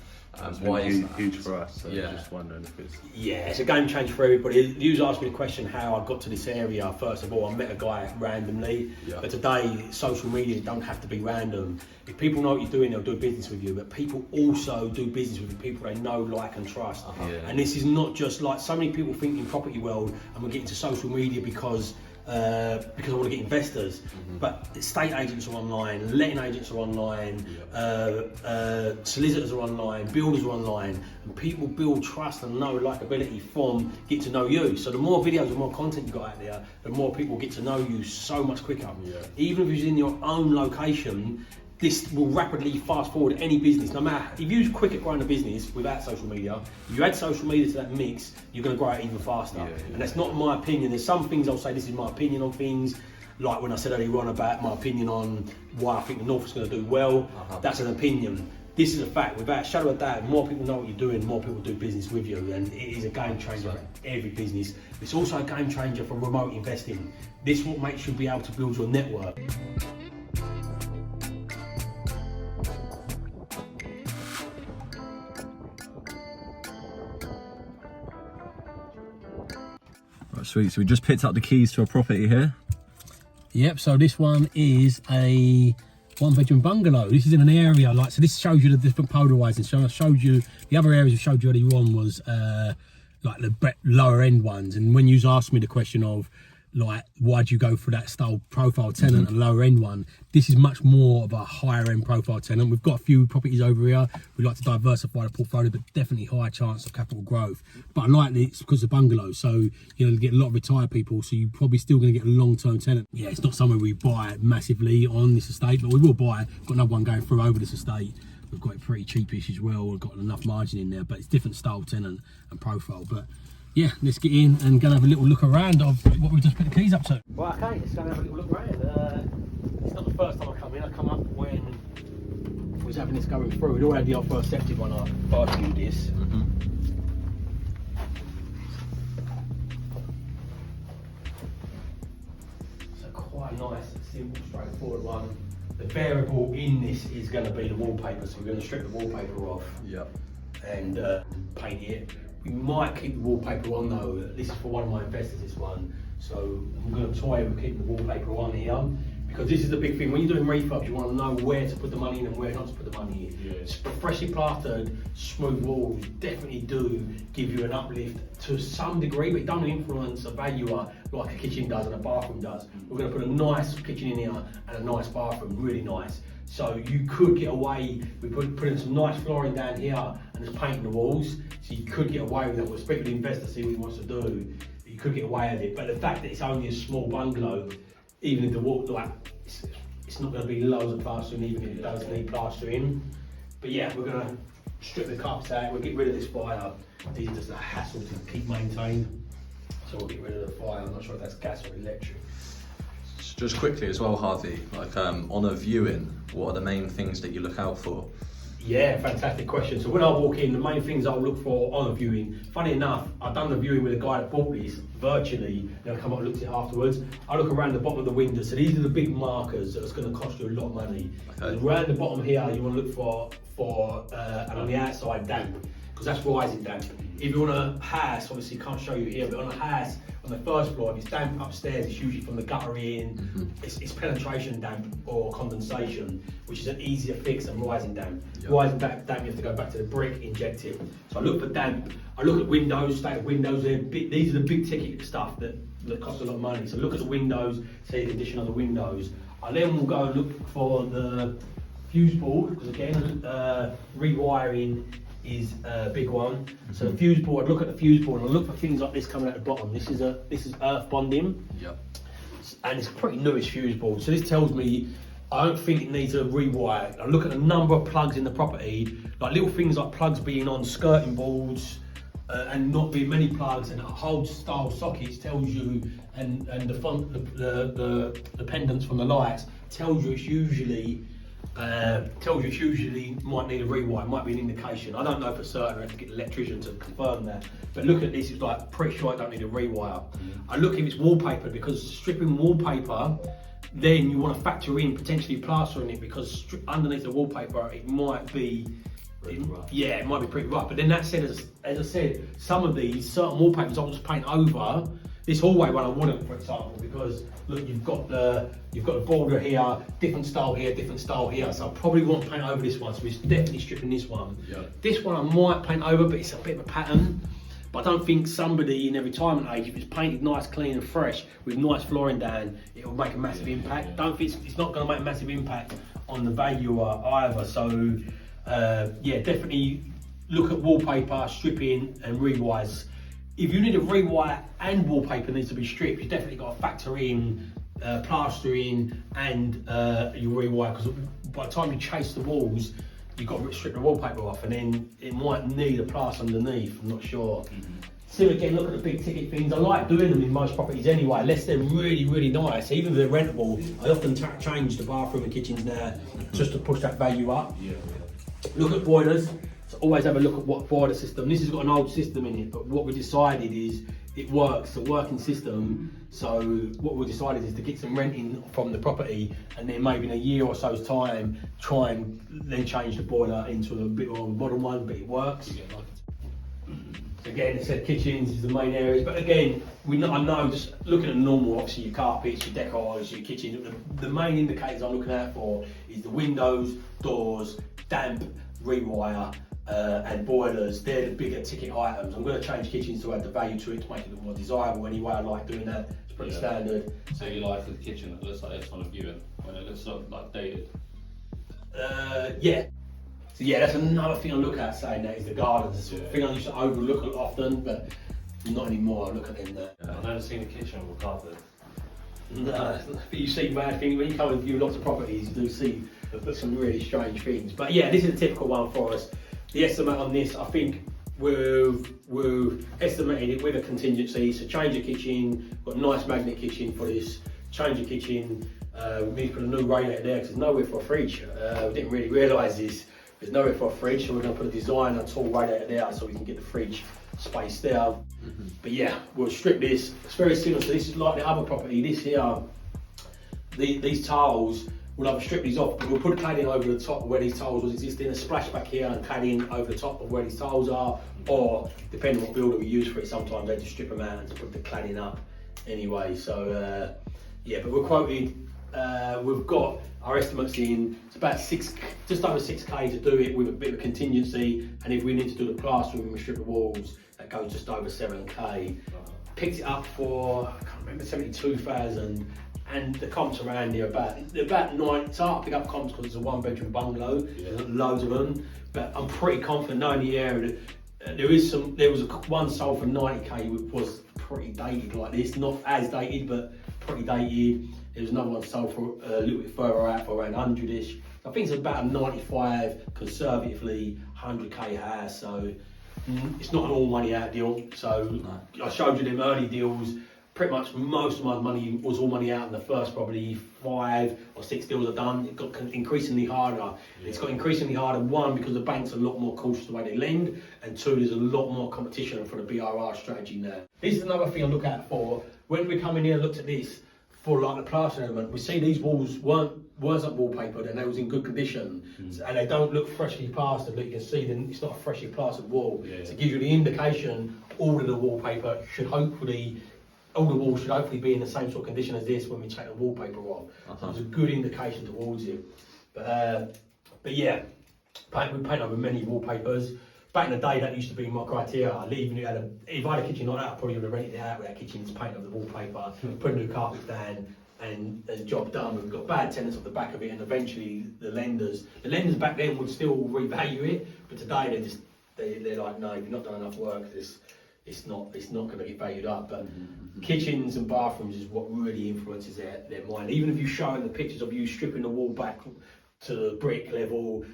Why is that? Huge for us, so just wondering if it's... Yeah, it's a game changer for everybody. You asked me the question how I got to this area. First of all, I met a guy randomly, but today social media don't have to be random. If people know what you're doing, they'll do business with you, but people also do business with the people they know, like and trust. And this is not just like, so many people think in property world, and we get into social media because I want to get investors, but estate agents are online, letting agents are online, solicitors are online, builders are online, and people build trust and know likability from get to know you. So the more videos and more content you got out there, the more people get to know you so much quicker. Even if it's in your own location, this will rapidly fast forward any business. No matter, if you're quick at growing a business without social media, if you add social media to that mix, you're going to grow it even faster. And that's not my opinion. There's some things I'll say, this is my opinion on things, like when I said earlier on about my opinion on why I think the North is going to do well. That's an opinion. This is a fact. Without a shadow of a doubt, more people know what you're doing, more people do business with you, and it is a game changer for every business. It's also a game changer for remote investing. This is what makes you be able to build your network. Sweet, so we just picked up the keys to a property here. Yep, so this one is a 1-bedroom bungalow. This is in an area like, so this shows you the different polarizing. So I showed you, the other areas I showed you earlier on was like the lower end ones. And when you asked me the question of like, why do you go for that style profile tenant, a lower end one? This is much more of a higher end profile tenant. We've got a few properties over here. We like to diversify the portfolio, but definitely high chance of capital growth. But I like it's because of bungalows, so you know, you get a lot of retired people, so you're probably still going to get a long-term tenant. Yeah, it's not somewhere we buy massively on this estate, but we will buy. Got another one going through over this estate. We've got it pretty cheapish as well. We've got enough margin in there, but it's different style tenant and profile. But yeah, let's get in and go and have a little look around of what we've just put the keys up to. Right, okay, let's go and have a little look around. It's not the first time I come in. I come up when we was having this going through. We'd already had the old first septic when I first viewed this. So quite nice, simple, straightforward one. The variable in this is going to be the wallpaper, so we're going to strip the wallpaper off and paint it. We might keep the wallpaper on though. This is for one of my investors, this one. So I'm going to toy with keeping the wallpaper on here, because this is the big thing. When you're doing refurbs, you want to know where to put the money in and where not to put the money in. Yes. Freshly plastered, smooth walls definitely do give you an uplift to some degree, but it don't influence a valuer like a kitchen does and a bathroom does. We're going to put a nice kitchen in here and a nice bathroom, really nice. So you could get away with putting some nice flooring down here and just painting the walls. So you could get away with it. We'll speak with the investor, see what he wants to do. You could get away with it. But the fact that it's only a small bungalow, even if the wall, like, it's not going to be loads of plastering, even if it does need plastering. But yeah, we're going to strip the cups out. We'll get rid of this fire. These are just a hassle to keep maintained. So we'll get rid of the fire. I'm not sure if that's gas or electric. Just quickly as well, Harvey, like on a viewing, what are the main things that you look out for? Yeah, fantastic question. So when I walk in, the main things I'll look for on a viewing, funny enough, I've done the viewing with a guy that bought this virtually, and I come up and looked at it afterwards. I look around the bottom of the window, so these are the big markers that's going to cost you a lot of money. Okay. Around the bottom here, you want to look for and on the outside, damp, because that's rising damp. If you're on a house, obviously can't show you here, but on a house, on the first floor, if it's damp upstairs, it's usually from the gutter in, it's penetration damp or condensation, which is an easier fix than rising damp. Yep. Rising damp, you have to go back to the brick, inject it. So I look for damp. I look at windows, state of windows. These are the big ticket stuff that cost a lot of money. So look at the windows, see the condition of the windows. I then will go and look for the fuse board, because again, rewiring is a big one. So the fuse board, I'd look at the fuse board and I'd look for things like this coming out the bottom. This is earth bonding. Yep. And it's a pretty newish fuse board. So this tells me I don't think it needs a rewire. I look at the number of plugs in the property, like little things like plugs being on skirting boards and not being many plugs, and hole style sockets tells you, and the pendants from the lights tells you it's usually might need a rewire, might be an indication. I don't know for certain, I have to get the electrician to confirm that. But look at this, it's like pretty sure I don't need a rewire. I look if it's wallpaper, because stripping wallpaper, then you want to factor in potentially plastering it, because underneath the wallpaper it might be rough. Yeah, it might be pretty rough. But then that said, as I said, some of these certain wallpapers I'll just paint over. This hallway one I wouldn't, for example, because look, you've got the border here, different style here, different style here. So I probably won't paint over this one. So we're definitely stripping this one. Yep. This one I might paint over, but it's a bit of a pattern. But I don't think somebody in their retirement age, if it's painted nice, clean and fresh, with nice flooring down, it will make a massive impact. Don't think it's not going to make a massive impact on the valuer either. So yeah, definitely look at wallpaper, stripping and rewires. If you need a rewire and wallpaper needs to be stripped, you definitely got to factor in plastering and your rewire, because by the time you chase the walls, you've got to strip the wallpaper off, and then it might need a plaster underneath, I'm not sure. So again, look at the big ticket things. I like doing them in most properties anyway, unless they're really, really nice. Even if they're rentable, I often change the bathroom and kitchens now just to push that value up. Yeah. Look at boilers. So always have a look at what boiler system. This has got an old system in it, but what we decided is it works, it's a working system. So what we decided is to get some renting from the property, and then maybe in a year or so's time, try and then change the boiler into a bit of a modern one, but it works. So again, it said kitchens is the main areas, but again, I know just looking at normal, obviously your carpets, your decors, your kitchen, the main indicators I'm looking out for is the windows, doors, damp, rewire, and boilers. They're the bigger ticket items. I'm going to change kitchens to add the value to it to make it look more desirable anyway. I like doing that. It's pretty standard. So you like the kitchen that looks like it's on a viewing when it looks like dated? Yeah. So yeah, that's another thing I look at saying that is the gardens. It's a thing I used to overlook often, but not anymore. I look at them there. I've never seen a kitchen with carpet. No, but you see mad things when you come and view lots of properties. You do see some really strange things. But yeah, this is a typical one for us. The estimate on this, I think we've estimated it with a contingency. So change the kitchen, got a nice magnet kitchen for this. Change the kitchen. We need to put a new radiator there because there's nowhere for a fridge. We didn't really realise this. There's nowhere for a fridge, so we're going to put a designer tall radiator there so we can get the fridge space there. But yeah, we'll strip this. It's very similar. So this is like the other property. This here, these tiles, we'll have to strip these off, but we'll put cladding over the top of where these tiles was existing, a splashback here and cladding over the top of where these tiles are, or depending on what builder we use for it, sometimes they just strip them out and to put the cladding up anyway. So yeah, but we're quoted, we've got our estimates in, it's about just over 6k to do it with a bit of contingency, and if we need to do the plastering and we strip the walls, that goes just over 7k. Picked it up for, I can't remember, 72,000, and the comps around there they're about 9. It's hard to pick up comps because it's a 1-bedroom bungalow, there's loads of them, but I'm pretty confident knowing the area that there was one sold for 90k which was pretty dated like this, not as dated but pretty dated. There was another one sold for a little bit further out for around 100ish. I think it's about a 95, conservatively 100k house, so it's not an all money out deal. So I showed you them early deals. Pretty much most of my money was all money out in the first property. 5 or 6 deals are done. It got increasingly harder. Yeah. It's got increasingly harder, one, because the banks are a lot more cautious the way they lend, and 2, there's a lot more competition for the BRRR strategy now. This is another thing I look at for, when we come in here and looked at this, for like the plaster element, we see these walls wasn't wallpapered and they was in good condition, and they don't look freshly plastered. Look, you can see then it's not a freshly plastered wall. So it gives you the indication all of the wallpaper should hopefully, all the walls should hopefully be in the same sort of condition as this when we take the wallpaper off. So it's a good indication towards it. But yeah, we paint over many wallpapers. Back in the day, that used to be my criteria. If I had a kitchen like that, I probably would have rented it out with that kitchen, just paint over the wallpaper, put a new carpet down, and job done. We've got bad tenants off the back of it, and eventually the lenders back then would still revalue it, but today they're like, no, you've not done enough work. It's not going to get valued up. But kitchens and bathrooms is what really influences their mind. Even if you show them the pictures of you stripping the wall back to the brick level,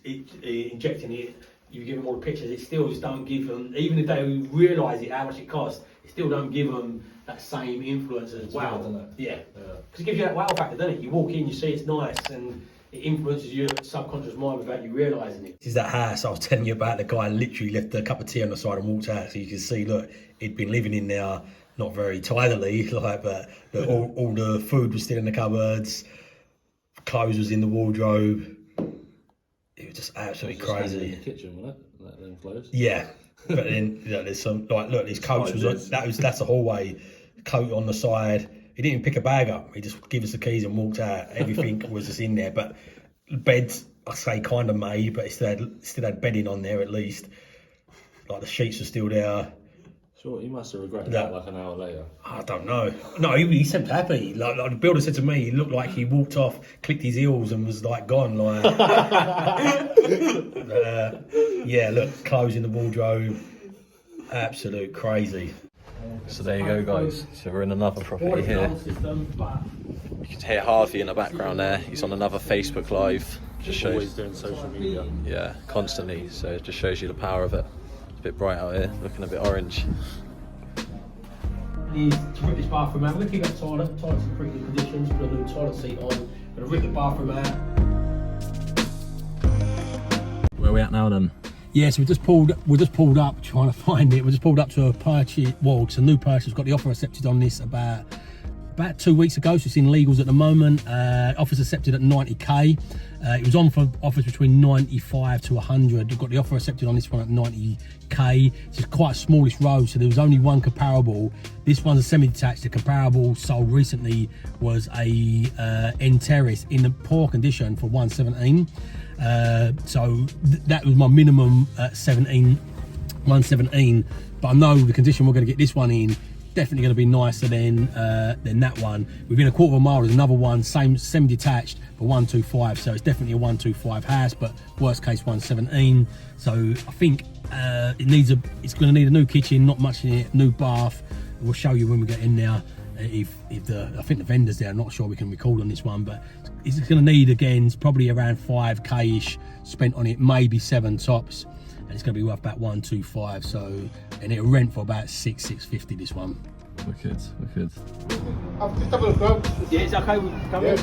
injecting it. You give them all the pictures, it still just don't give them, even if they realise how much it costs, it still don't give them that same influence as well. Doesn't it? Yeah. Because it gives you that wow factor, doesn't it? You walk in, you see it's nice, and it influences your subconscious mind without you realising it. This is that house I was telling you about. The guy literally left a cup of tea on the side and walked out, so you can see, look, he'd been living in there, not very tidily, but all the food was still in the cupboards, clothes was in the wardrobe. It was just absolutely crazy. In the kitchen, wasn't it? That then closed. Yeah, but then there's some look. These coats that's the hallway coat on the side. He didn't even pick a bag up. He just gave us the keys and walked out. Everything was just in there. But beds, I say, kind of made, but it still had bedding on there at least. Like the sheets were still there. Sure, he must have regretted that like an hour later. I don't know. No, he seemed happy. Like the builder said to me, he looked like he walked off, clicked his heels, and was like gone. Like, yeah, look, clothes in the wardrobe, absolute crazy. So there you go, guys. So we're in another property here. You can hear Harvey in the background there. He's on another Facebook Live. Just shows. Always doing social media. Yeah, constantly. So it just shows you the power of it. It's a bit bright out here, looking a bit orange. Is to rip this bathroom out. We're going to keep that toilet. Toilet's in pretty good conditions. Put a new toilet seat on. Going to rip the bathroom out. Where are we at now then? Yeah, so we just pulled up trying to find it. We just pulled up to a purchase. Well, it's a new purchase. Got the offer accepted on this about 2 weeks ago, so it's in legals at the moment. Offers accepted at 90k. It was on for offers between 95 to 100. We've got the offer accepted on this one at 90k. It's quite a smallish road, so there was only one comparable. This one's a semi-detached. The comparable sold recently was a end terrace in a poor condition for 117. So that was my minimum at 117. But I know the condition we're going to get this one in, definitely going to be nicer than that one. Within a quarter of a mile, there's another one, same semi-detached, but 125. So it's definitely a 125 house, but worst case 117. So I think it's going to need a new kitchen, not much in it, new bath. We'll show you when we get in there. I think the vendor's there. I'm not sure we can record on this one, but it's going to need, again, it's probably around 5k-ish spent on it, maybe 7 tops, and it's going to be worth about 125. So, and it'll rent for about 650 this one. Wicked, wicked. I've just have a look around. Yeah, it's okay. We can come in.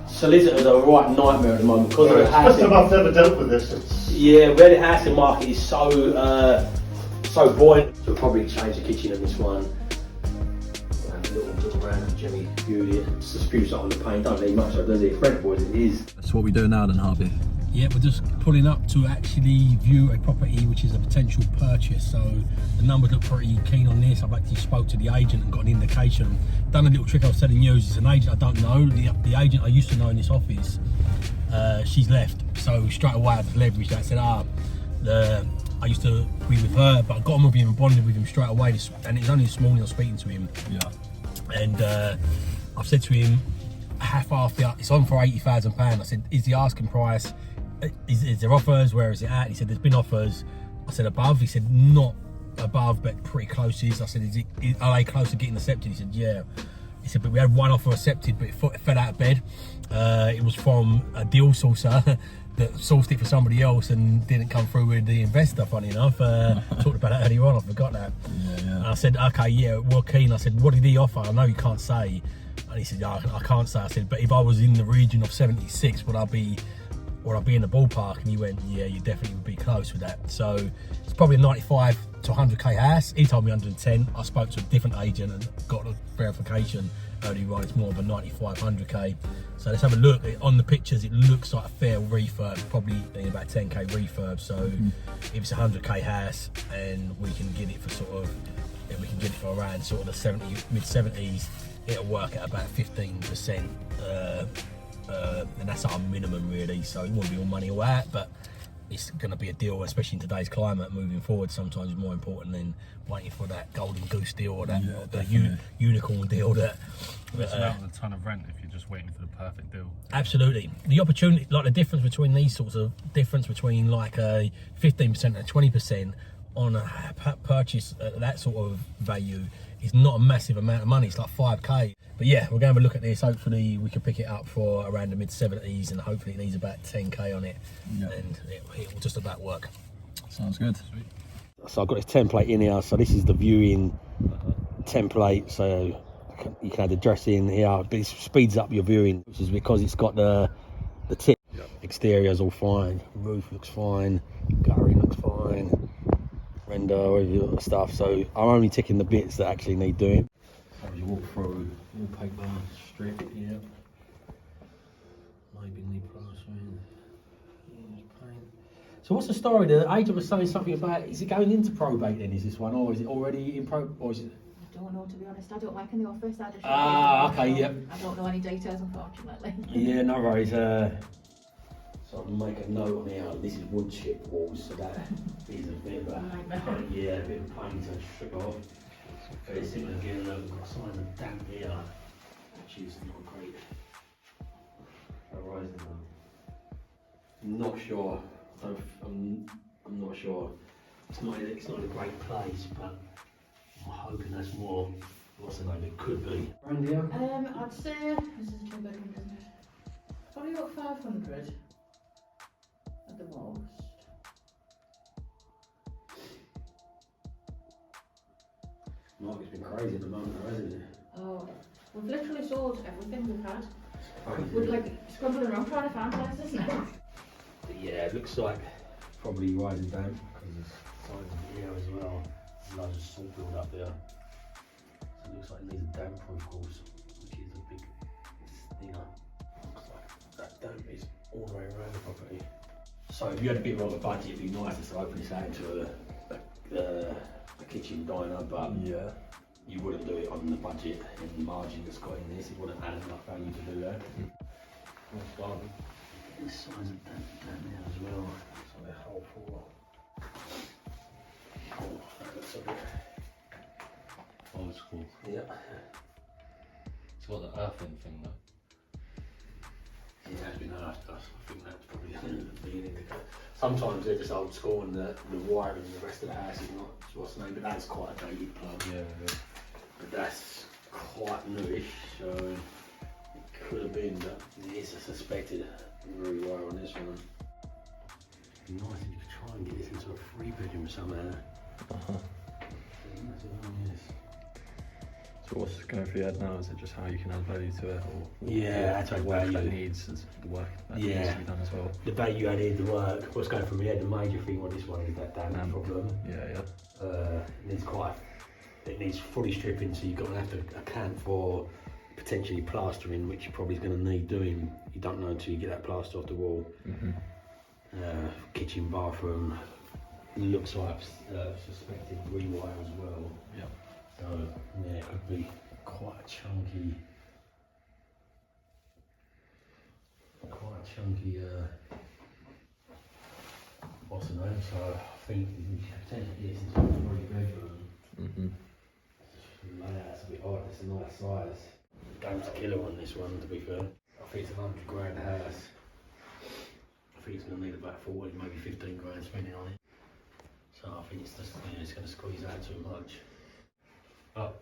Solicitors are a right nightmare at the moment because of the First time housing. I've ever dealt with this. Yeah, where the housing market is so buoyant. We'll probably change the kitchen in this one. Little random Jimmy beauty. It's the spews on the paint, don't need much, does it? French boys, it is. That's what we do now then, Harvey. Yeah, we're just pulling up to actually view a property which is a potential purchase. So the numbers look pretty keen on this. I've actually spoke to the agent and got an indication. Done a little trick I was telling you. It's an agent I don't know. The agent I used to know in this office, she's left. So straight away I've leveraged that. I said, I used to be with her, but I got on with him and bonded with him straight away. And it's only this morning I was speaking to him. Yeah. And I've said to him, it's on for £80,000. I said, is the asking price, is there offers, where is it at? He said, there's been offers. I said, above? He said, not above, but pretty close is. I said, are they close to getting accepted? He said, yeah. He said, but we had one offer accepted, but it fell out of bed. It was from a deal sourcer that sourced it for somebody else and didn't come through with the investor, funny enough. Talked about that earlier on, I forgot that. Yeah. And I said, okay, yeah, we're keen. I said, what did he offer? I know you can't say. And he said, yeah, I can't say. I said, but if I was in the region of 76, would I be in the ballpark? And he went, yeah, you definitely would be close with that. So it's probably a 95 to 100k house. He told me 110. I spoke to a different agent and got a verification earlier on. It's more of a 95, 100k. So let's have a look. On the pictures, it looks like a fair refurb, probably about 10k refurb. So if it's a 100k house and we can get it for around sort of the mid 70s, it'll work at about 15%. And that's our minimum really, so it won't be all money or that, but it's going to be a deal, especially in today's climate. Moving forward, sometimes it's more important than waiting for that golden goose deal or that unicorn deal. It's not a ton of rent if you're just waiting for the perfect deal. Absolutely, the opportunity, like the difference between these sorts of between like a 15% and 20% on a purchase at that sort of value is not a massive amount of money. It's like 5k. But yeah, we're going to have a look at this. Hopefully we can pick it up for around the mid 70s, and hopefully it needs about 10k on it. Yeah. And it will just about work. Sounds good. So I've got this template in here. So this is the viewing template. So you can have the dress in here, but it speeds up your viewing, which is because it's got the tip. Yep. Exterior's all fine, roof looks fine, guttering looks fine, render, all the stuff. So I'm only ticking the bits that actually need doing. So as you walk through, wallpaper strip here, maybe need plastering. So what's the story? The agent was saying something about, is it going into probate then, is this one, or is it already in probate, or is it? I don't know, to be honest. I don't work in the office. I just Okay, yep. I don't know any details, unfortunately. Yeah, no worries. So I'll make a note on here. This is wood chip walls, so that is a bit of a yeah, a bit of pain to strip off. Very similar again. We've got a sign of damp here, which is not great. Horizon. Not sure. I'm not sure. It's not in a great place, but I'm hoping that's more. What's the name? It could be. Around here. I'd say this is a 2-bedroom, isn't it? Probably about 500 at the most. Market's been crazy at the moment, hasn't it? Oh, we've literally sold everything we've had. We're like scrambling around trying to find places now. But yeah, it looks like probably rising damp because there's signs of the air as well. Loads of salt build up there. So it looks like it needs a damp proof course, which is a big stinger. Looks like that damp is all the way around the property. So if you had a bit more of a budget, it'd be nice to open this out into a kitchen diner, but Yeah. you wouldn't do it on the budget and the margin that's got in this. It wouldn't add enough value to do that. Nice garden. This size of down there as well. So they're whole floor. Oh, that looks a bit Old school. yeah. It's got the earthing thing though. Yeah, it's been asked us. I think that's probably being indicated. Sometimes they're just old school and the wiring in the rest of the house is not what's the name, but that's quite a dated plug. Yeah. But that's quite newish, so it could have been that it is a suspected rewire on this one. It'd be nice if you could try and get this into a 3-bedroom somehow. So what's going through your head now? Is it just how you can add value to it, or Yeah, that's the add work value. that needs, the work that needs to be done as well? The value added, the work. What's going through my head, the major thing on this one is that damage problem. Yeah. It needs fully stripping, so you're going to have to account for potentially plastering, which you're probably going to need doing. You don't know until you get that plaster off the wall. Kitchen, bathroom, looks like suspected rewire as well. Yeah. So yeah, it could be quite a chunky, what's the name? So I think we can potentially get this into a 3-bedroom. Layout's a bit odd. It's a nice size. Game's a killer on this one, to be fair. I think it's a £100,000 house. I think it's going to need about 40, maybe 15 grand spending on it. So I think it's just, it's going to squeeze out too much. Oh.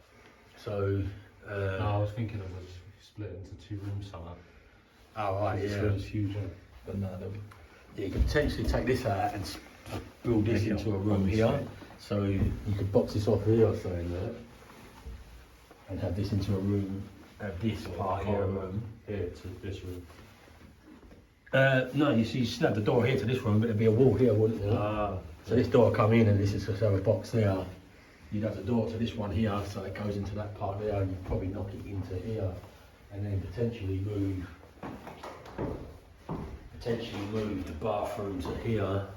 So, No, I was thinking of it split into 2 rooms somehow. oh right, This yeah. room's huge. But no, there'll be Yeah, you could potentially take this out and build this Make it into a on room the here. side. So you could box this off here, saying that, and have this into a room. Have this part here a room. Here to this room. No, you see, you still have the door here to this room, but there'd be a wall here, wouldn't there? So this door come in, and this is a box there. You'd have the door to this one here, so it goes into that part there, and you'd probably knock it into here, and then potentially move the bathroom to here,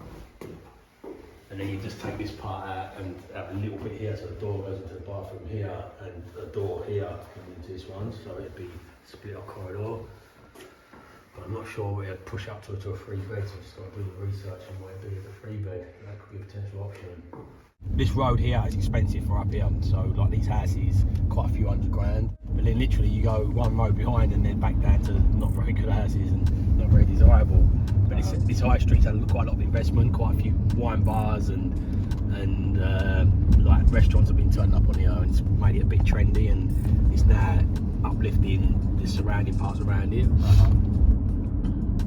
and then you just take this part out and have a little bit here, so the door goes into the bathroom here, and a door here coming into this one, so it'd be split up corridor. But I'm not sure where it'd push up to a 3-bed, so I've just got to do the research on what it'd be with a 3-bed. That could be a potential option. This road here is expensive for up here, so like these houses, quite a few £100,000. But then literally you go one road behind and then back down to not very good houses and not very desirable. But this high street's had quite a lot of investment, quite a few wine bars and like restaurants have been turned up on here, and it's made it a bit trendy, and it's now uplifting the surrounding parts around it.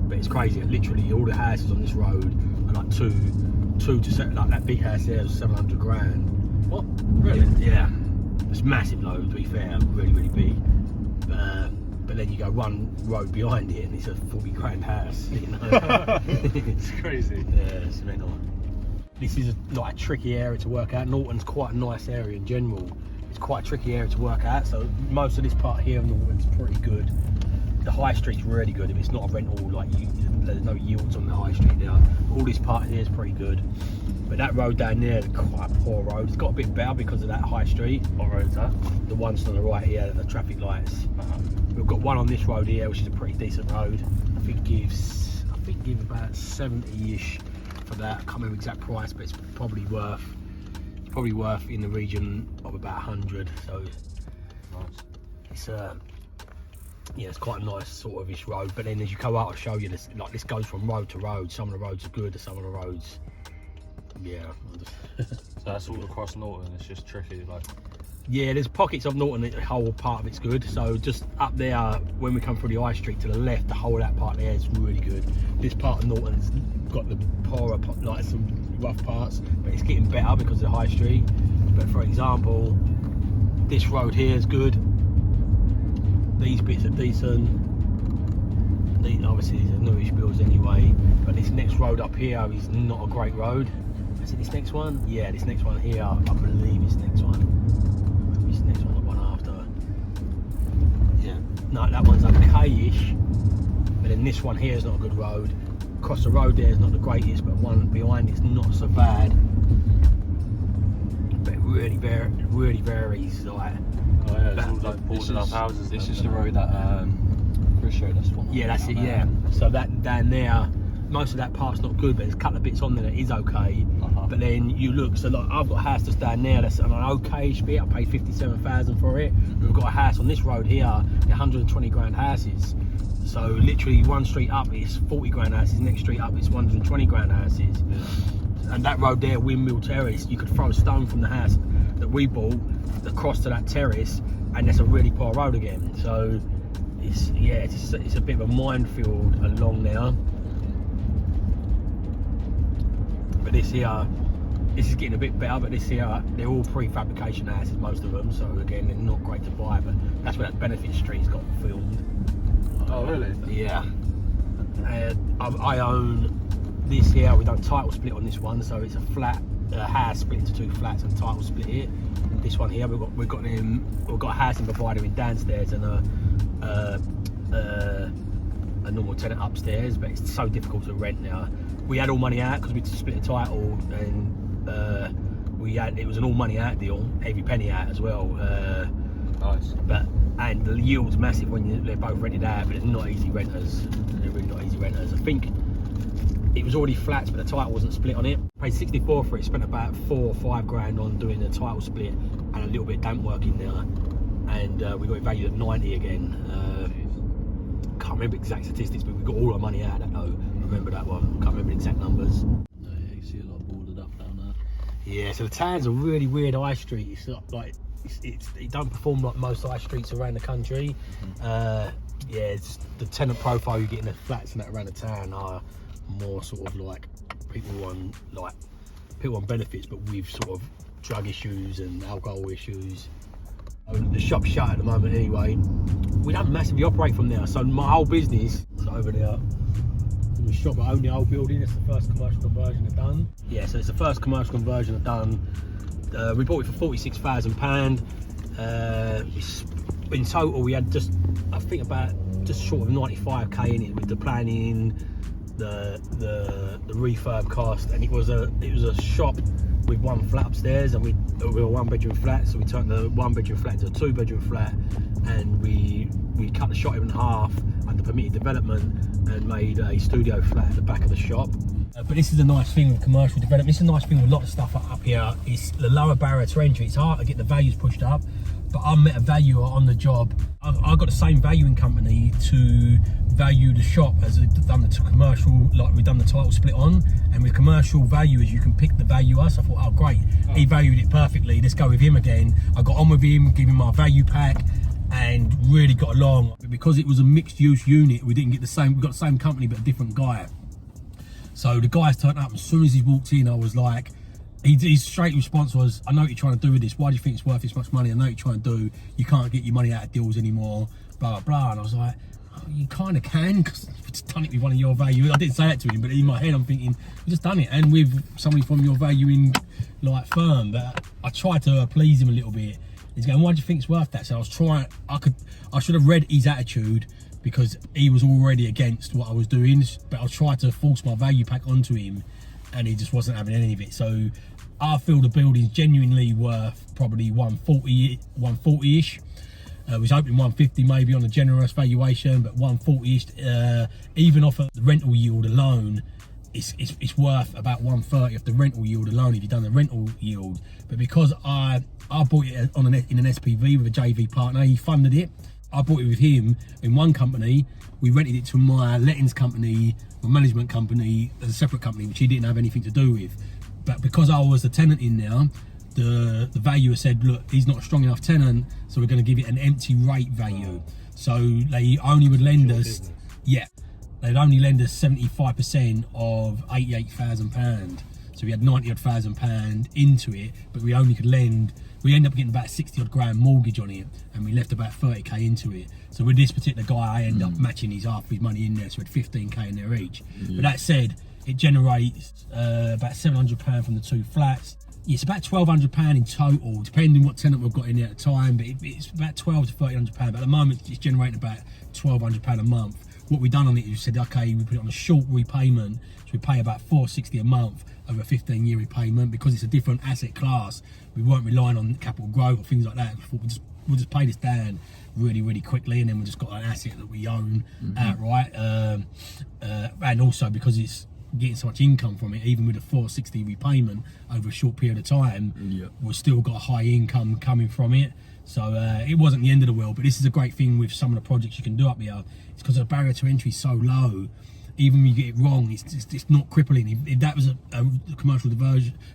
But it's crazy, literally all the houses on this road are like two to set, like that big house there is £700,000. What? Really? Yeah, it's massive load, to be fair, really big. But then you go one road behind it and it's a £40,000 house, you know. It's crazy. Yeah, it's mental. This is like a tricky area to work out. Norton's quite a nice area in general. It's quite a tricky area to work out, so most of this part here of Norton's pretty good. The high street's really good. If it's not a rental, like there's no yields on the high street there. All this part here is pretty good. But that road down there is quite a poor road. It's got a bit better because of that high street. What road's that? The ones to the right here, the traffic lights. We've got one on this road here, which is a pretty decent road. I think gives about 70-ish for that. I can't remember the exact price, but it's probably worth in the region of about 100. So Nice. it's yeah, it's quite a nice sort of ish road. But then as you go out, I'll show you this. Like this goes from road to road. Some of the roads are good, some of the roads, yeah. So that's all across Norton. It's just tricky, like. Yeah, there's pockets of Norton, the whole part of it's good. So just up there, when we come through the high street to the left, the whole of that part there is really good. This part of Norton's got the poorer, like some rough parts, but it's getting better because of the high street. But for example, this road here is good. These bits are decent. These, obviously these are newish builds anyway, but this next road up here is not a great road. Is it this next one? Yeah, this next one here, I believe it's next one. Maybe it's next one, the one after. Yeah, no, that one's okay-ish, but then this one here is not a good road. Across the road there is not the greatest, but one behind it's not so bad. But it really varies, like. Oh yeah, it's all like boarded up houses. This is the road that Just showed us one. Yeah, that's it, yeah. So that down there, most of that part's not good, but there's a couple of bits on there that is okay. But then you look, so like I've got a house that's down there that's on an okay-ish bit. I paid 57,000 for it. We've got a house on this road here, 120 grand houses. So literally one street up is 40 grand houses, next street up is 120 grand houses. And that road there, Windmill Terrace, you could throw a stone from the house that we bought across to that terrace, and that's a really poor road again. So it's a bit of a minefield along there. But this here, this is getting a bit better, but this here, they're all prefabrication houses, most of them. So again, they're not great to buy, but that's where that Benefit Street's got filmed. Oh, really? Yeah. I own this here. We've done title split on this one, so it's a flat house split into 2 flats and title split it. And this one here, we've got a housing provider in downstairs and a normal tenant upstairs, but it's so difficult to rent now. We had all money out because we split the title, and it was an all money out deal, every penny out as well. Nice. And the yield's massive when they're both rented out, but it's not easy renters. They're really not easy renters. I think it was already flats, but the title wasn't split on it. Paid 64 for it, spent about 4 or 5 grand on doing the title split and a little bit of damp work in there. And we got it valued at 90 again. Can't remember exact statistics, but we got all our money out of that though. Remember that one? Can't remember the exact numbers. No, yeah, you see a lot boarded up down there. Yeah, so the town's a really weird high street. It's not like it don't perform like most high streets around the country. Yeah, it's the tenant profile you get in the flats and that around the town are more sort of like people on benefits, but with sort of drug issues and alcohol issues. The shop's shut at the moment anyway. We don't massively operate from there, so my whole business is over there. The shop I own the old building. It's the first commercial conversion I've done. Yeah, so it's the first commercial conversion I've done. We bought it for £46,000. In total, we had just short of 95k in it with the planning, the refurb cost, and it was a shop with 1 flat upstairs, and we were a 1-bedroom flat, so we turned the 1-bedroom flat into a 2-bedroom flat, and we cut the shop in half under permitted development and made a studio flat at the back of the shop. But this is a nice thing with commercial development. This is a nice thing with a lot of stuff up here. It's the lower barrier to entry. It's hard to get the values pushed up, but I met a valuer on the job. I got the same valuing company to value the shop as we've done the commercial, like we've done the title split on. And with commercial valuers, you can pick the valuer. So I thought, oh great, he valued it perfectly. Let's go with him again. I got on with him, gave him my value pack, and really got along. Because it was a mixed use unit, we got the same company but a different guy. So the guys turned up, as soon as he walked in, I was like, his straight response was, I know what you're trying to do with this. Why do you think it's worth this much money? I know what you're trying to do. You can't get your money out of deals anymore, blah, blah, blah. And I was like, oh, you kind of can, because you've just done it with one of your valuers. I didn't say that to him, but in my head, I'm thinking, you've just done it. And with somebody from your valuing firm, but I tried to please him a little bit. He's going, why do you think it's worth that? So I should have read his attitude, because he was already against what I was doing, but I tried to force my value pack onto him and he just wasn't having any of it. So I feel the building's genuinely worth probably 140-ish. It was hoping 150 maybe on a generous valuation, but 140-ish, even off of the rental yield alone, it's worth about 130 off the rental yield alone if you've done the rental yield. But because I bought it in an SPV with a JV partner, he funded it. I bought it with him in one company. We rented it to my lettings company, my management company, as a separate company, which he didn't have anything to do with. But because I was the tenant in there, the valuer said, look, he's not a strong enough tenant, so we're going to give it an empty rate value. So they only would lend us, they'd only lend us 75% of £88,000. So we had £90,000 into it, but we only could lend. We ended up getting about 60 odd grand mortgage on it, and we left about 30k into it. So with this particular guy, I ended up matching half of his money in there, so we had 15k in there each. But that said, it generates about £700 from the 2 flats. It's about £1,200 in total, depending what tenant we've got in there at the time, but it's about £1,200 to £1,300. But at the moment, it's generating about £1,200 a month. What we've done on it is we said, okay, we put it on a short repayment, so we pay about $460 a month over a 15-year repayment. Because it's a different asset class, we weren't relying on capital growth or things like that. We thought we'd just pay this down really quickly, and then we just got an asset that we own outright, and also because it's getting so much income from it, even with a 460 repayment over a short period of time, we've still got a high income coming from it. So it wasn't the end of the world, but this is a great thing with some of the projects you can do up here. It's because the barrier to entry is so low. Even when you get it wrong, it's not crippling. If that was a commercial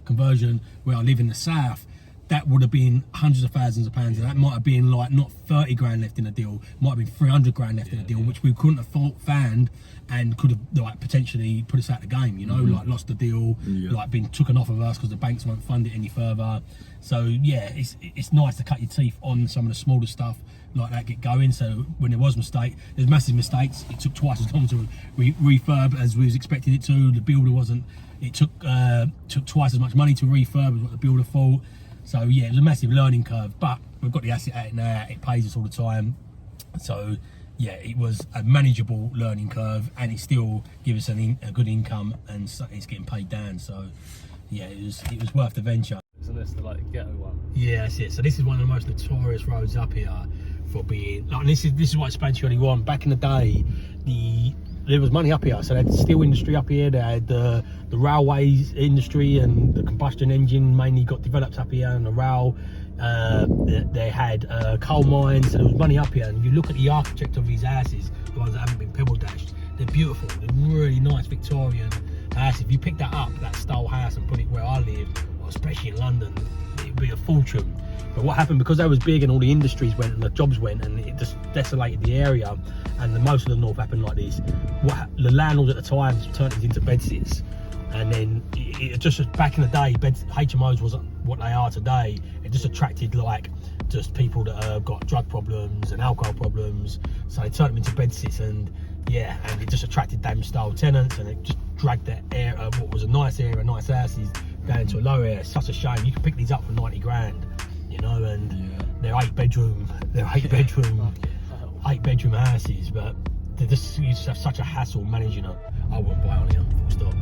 conversion where I live in the south, that would have been hundreds of thousands of pounds, and that might have been like not 30 grand left in the deal, might have been 300 grand left in the deal, which we couldn't have found and could have like potentially put us out of the game, you know, like lost the deal, like been taken off of us because the banks won't fund it any further. So yeah, it's nice to cut your teeth on some of the smaller stuff like that, get going. So when there was there's massive mistakes, it took twice as long to refurb as we was expecting it to. The builder wasn't, it took twice as much money to refurb as what the builder thought. So yeah, it was a massive learning curve, but we've got the asset out now, it pays us all the time. So yeah, it was a manageable learning curve, and it still gives us a good income, and it's getting paid down. So yeah, it was worth the venture. Isn't this the like ghetto one? Yeah, that's it. So this is one of the most notorious roads up here for being like, this is what explains to you anyone. Back in the day, there was money up here, so they had the steel industry up here, they had the railways industry, and the combustion engine mainly got developed up here, and the rail, they had coal mines, so there was money up here. And you look at the architecture of these houses, the ones that haven't been pebble dashed, they're beautiful, they're really nice Victorian houses. If you pick that up, that style house, and put it where I live, or especially in London, it'd be a fortune. But what happened, because they was big and all the industries went and the jobs went, and it just desolated the area, and most of the north happened like this, the landlords at the time turned it into bedsits. And then it just, back in the day, HMOs wasn't what they are today. It just attracted like just people that have got drug problems and alcohol problems, so they turned them into bedsits, and yeah, and it just attracted them style tenants, and it just dragged that area, what was a nice area, nice houses, down into a low area. It's such a shame. You can pick these up for 90 grand, you know, and they're eight bedroom houses, but you just have such a hassle managing them. I wouldn't buy on here, full stop.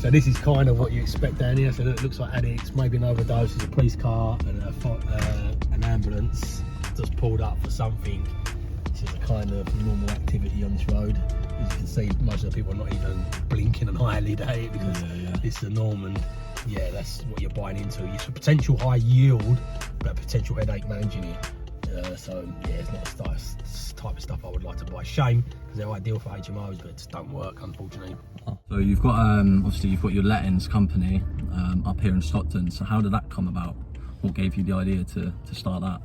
So this is kind of what you expect down here. So it looks like addicts, maybe an overdose, there's a police car and an ambulance just pulled up for something. This is a kind of normal activity on this road. As you can see, most of the people are not even blinking an eyelid at it, because it's the norm, and yeah, that's what you're buying into. It's a potential high yield, but a potential headache managing it. So yeah, it's not the type of stuff I would like to buy. Shame, because they're ideal for HMOs, but it just don't work, unfortunately. So you've got obviously you've got your lettings company up here in Stockton. So how did that come about? What gave you the idea to start that?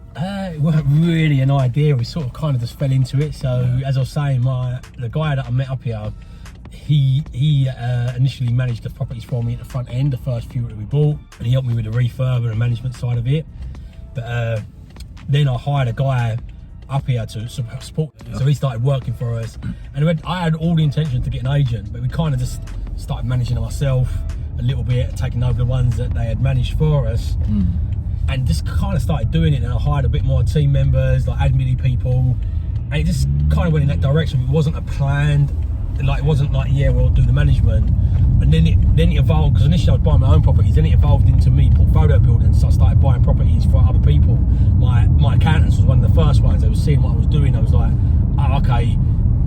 It wasn't really an idea. We sort of kind of just fell into it. So as I was saying, the guy that I met up here, he initially managed the properties for me at the front end, the first few that we bought, and he helped me with the refurb and the management side of it. But then I hired a guy up here to support, so he started working for us, and I had all the intention to get an agent, but we kind of just started managing them ourselves a little bit, taking over the ones that they had managed for us, and just kind of started doing it. And I hired a bit more team members, like admin people, and it just kind of went in that direction. It wasn't a planned, like it wasn't like, yeah, we'll do the management. And then it evolved, because initially I was buying my own properties, then it evolved into me portfolio building, so I started buying properties for other people. My accountants was one of the first ones. They were seeing what I was doing. I was like, oh, okay,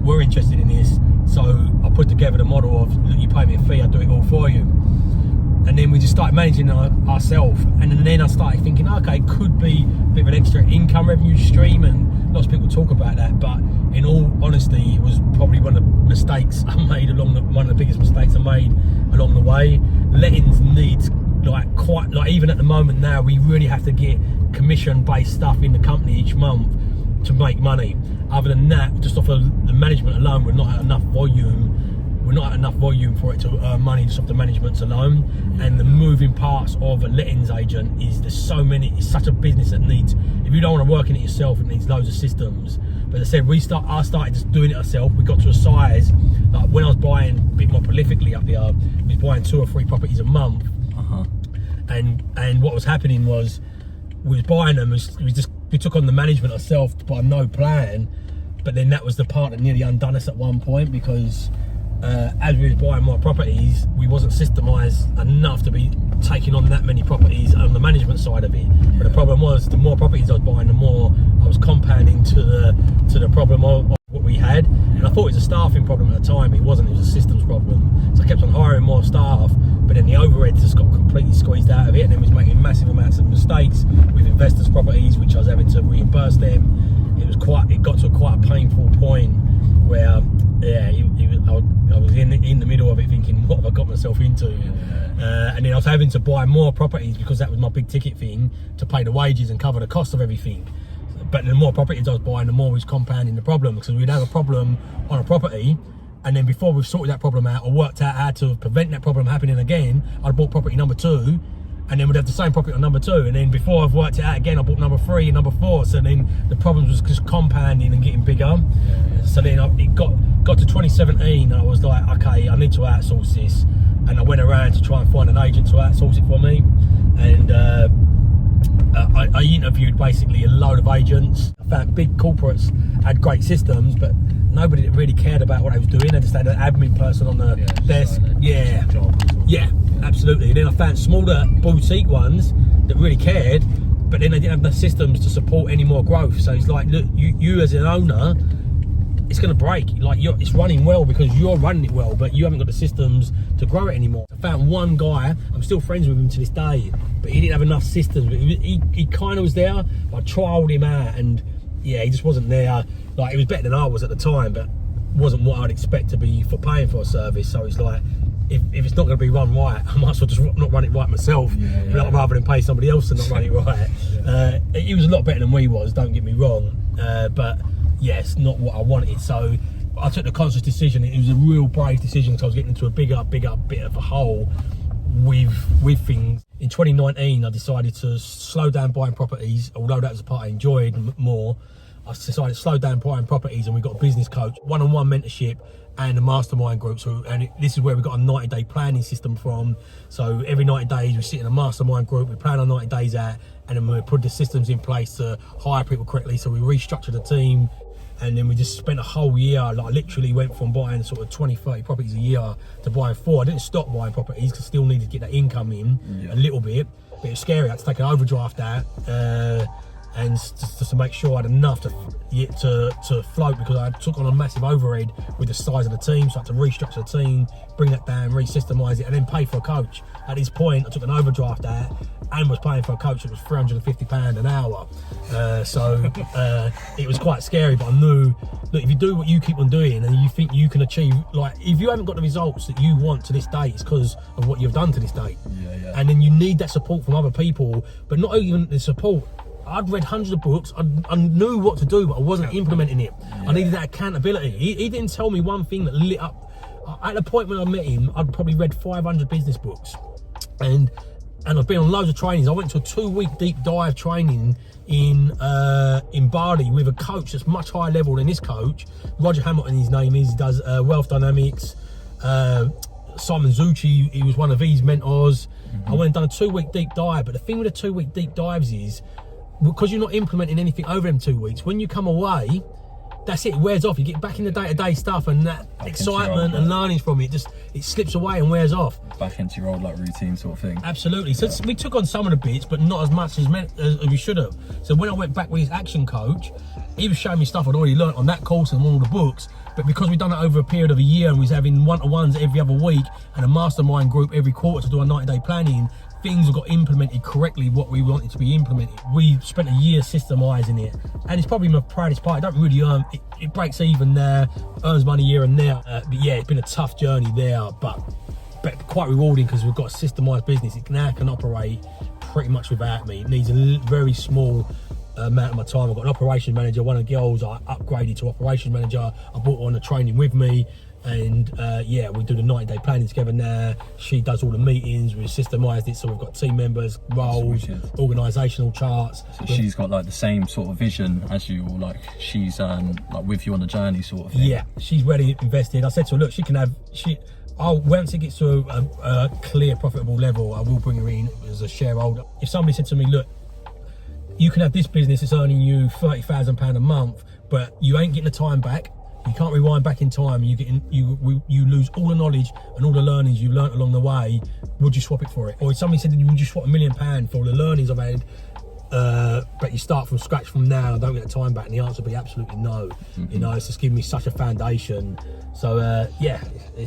we're interested in this. So I put together the model of, look, you pay me a fee, I do it all for you. And then we just started managing ourselves. And then I started thinking, okay, could be a bit of an extra income revenue stream, and lots of people talk about that, but in all honesty, it was probably one of the mistakes I made one of the biggest mistakes I made along the way. Lettings needs even at the moment now, we really have to get commission-based stuff in the company each month to make money. Other than that, just off of the management alone, we're not at enough volume. We're not at enough volume for it to earn money just off the managements alone. And the moving parts of a lettings agent is there's so many. It's such a business that needs, if you don't want to work in it yourself, it needs loads of systems. But as I said, I started just doing it ourselves. We got to a size, like when I was buying a bit more prolifically up here, I was buying 2 or 3 properties a month. And what was happening was, we was buying them, we took on the management ourselves by no plan. But then that was the part that nearly undone us at one point, because as we was buying more properties, we wasn't systemised enough to be taking on that many properties on the management side of it. But the problem was, the more properties I was buying, the more I was compounding to the problem of what we had. And I thought it was a staffing problem at the time. It wasn't, it was a systems problem. So I kept on hiring more staff, but then the overhead just got completely squeezed out of it, and then was making massive amounts of mistakes with investors' properties, which I was having to reimburse them. It got to quite a painful point where, yeah, I was in the middle of it thinking, what have I got myself into? And then I was having to buy more properties because that was my big ticket thing, to pay the wages and cover the cost of everything. But the more properties I was buying, the more we was compounding the problem, because we'd have a problem on a property, and then before we've sorted that problem out or worked out how to prevent that problem happening again, I'd bought property number 2, and then we'd have the same property on number 2, and then before I've worked it out again, I bought number 3 and number 4. So then the problems was just compounding and getting bigger. So then it got to 2017, and I was like, okay, I need to outsource this. And I went around to try and find an agent to outsource it for me. And I interviewed basically a load of agents. I found big corporates had great systems, but nobody really cared about what I was doing. They just had an admin person on the desk. Yeah, absolutely. Then I found smaller boutique ones that really cared, but then they didn't have the systems to support any more growth. So it's like, look, you as an owner, it's going to break. Like, it's running well because you're running it well, but you haven't got the systems to grow it anymore. I found one guy, I'm still friends with him to this day, but he didn't have enough systems. But he kind of was there. I trialed him out, and yeah, he just wasn't there. Like, it was better than I was at the time, but wasn't what I'd expect to be for paying for a service. So it's like, if it's not going to be run right, I might as well just not run it right myself, rather than pay somebody else to not run it right. He was a lot better than we was, don't get me wrong, but yes, not what I wanted. So I took the conscious decision. It was a real brave decision, because I was getting into a bigger bit of a hole with things. In 2019, I decided to slow down buying properties, although that was the part I enjoyed more. I decided to slow down buying properties, and we got a business coach, one-on-one mentorship, and a mastermind group. So, this is where we got a 90-day planning system from. So every 90 days we sit in a mastermind group, we plan our 90 days out, and then we put the systems in place to hire people correctly. So we restructured the team, and then we just spent a whole year, like literally went from buying sort of 20-30 properties a year to buying 4. I didn't stop buying properties because I still needed to get that income in a little bit, but it was scary. I had to take an overdraft out, and just to make sure I had enough to float, because I took on a massive overhead with the size of the team. So I had to restructure the team, bring that down, re-systemise it, and then pay for a coach. At this point, I took an overdraft out and was paying for a coach that was £350 an hour. So it was quite scary, but I knew, look, if you do what you keep on doing and you think you can achieve, like, if you haven't got the results that you want to this day, it's because of what you've done to this day. And then you need that support from other people, but not even the support. I'd read hundreds of books. I knew what to do, but I wasn't implementing it. I needed that accountability. He didn't tell me one thing that lit up. At the point when I met him, I'd probably read 500 business books, and I've been on loads of trainings. I went to a 2-week deep dive training in Bali with a coach that's much higher level than this coach. Roger Hamilton, his name is. He does wealth dynamics. Simon Zucci, he was one of his mentors. I went and done a 2-week deep dive. But the thing with the 2-week deep dives is, because you're not implementing anything over them 2 weeks, when you come away, that's it wears off. You get back in the day-to-day stuff, and that excitement and learnings from it, it slips away and wears off. Back into your old routine sort of thing. Absolutely. So we took on some of the bits, but not as much as we should have. So when I went back with his action coach, he was showing me stuff I'd already learned on that course and all the books, but because we'd done it over a period of a year, and we was having one-to-ones every other week and a mastermind group every quarter to do a 90-day planning, things have got implemented correctly, what we wanted to be implemented. We spent a year systemizing it, and it's probably my proudest part. I don't really earn, it breaks even there, earns money here and there, but yeah, it's been a tough journey there, but quite rewarding, because we've got a systemized business. It now can operate pretty much without me. It needs a very small amount of my time. I've got an operations manager. One of the girls I upgraded to operations manager. I brought on a training with me, and yeah, we do the 90-day planning together now. She does all the meetings. We've systemised it, so we've got team members, roles, organisational charts. So she's got like the same sort of vision as you, or like she's like with you on the journey sort of thing. Yeah, she's ready invested. I said to her, look, she can have, once it gets to a clear profitable level, I will bring her in as a shareholder. If somebody said to me, look, you can have this business that's earning you £30,000 a month, but you ain't getting the time back, You can't rewind back in time. You lose all the knowledge and all the learnings you've learnt along the way. Would you swap it for it? Or if somebody said, would you swap £1 million for all the learnings I've had, but you start from scratch from now, I don't get the time back? And the answer would be absolutely no. You know, it's just given me such a foundation. So yeah,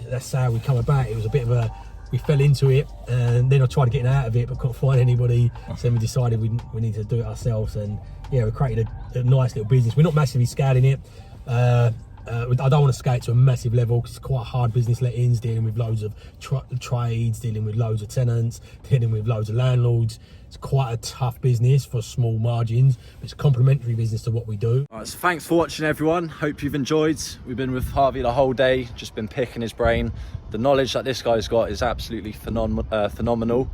that's how we come about. It was a bit of we fell into it, and then I tried to get out of it, but couldn't find anybody. So then we decided we need to do it ourselves, and yeah, we created a nice little business. We're not massively scaling it. I don't want to scale it to a massive level because it's quite hard business lettings, dealing with loads of trades, dealing with loads of tenants, dealing with loads of landlords. It's quite a tough business for small margins, but it's a complementary business to what we do. All right, so thanks for watching, everyone. Hope you've enjoyed. We've been with Harvey the whole day, just been picking his brain. The knowledge that this guy's got is absolutely phenomenal.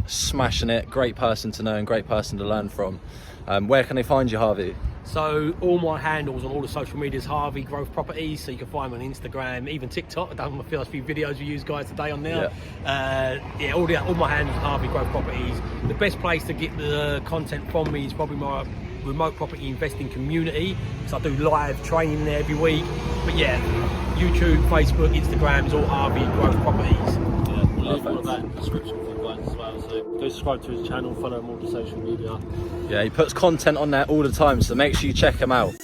Smashing it. Great person to know and great person to learn from. Where can they find you, Harvey? So all my handles on all the social medias, Harvey Growth Properties, so you can find me on Instagram, even TikTok. I've done my first few videos with you guys today on there. Yeah, all my handles are Harvey Growth Properties. The best place to get the content from me is probably my remote property investing community, because I do live training there every week. But yeah, YouTube, Facebook, Instagram is all Harvey Growth Properties. Yeah, we'll leave all of that in the description for you guys as well. So go subscribe to his channel, follow him on all the social media. Yeah, he puts content on there all the time, so make sure you check him out.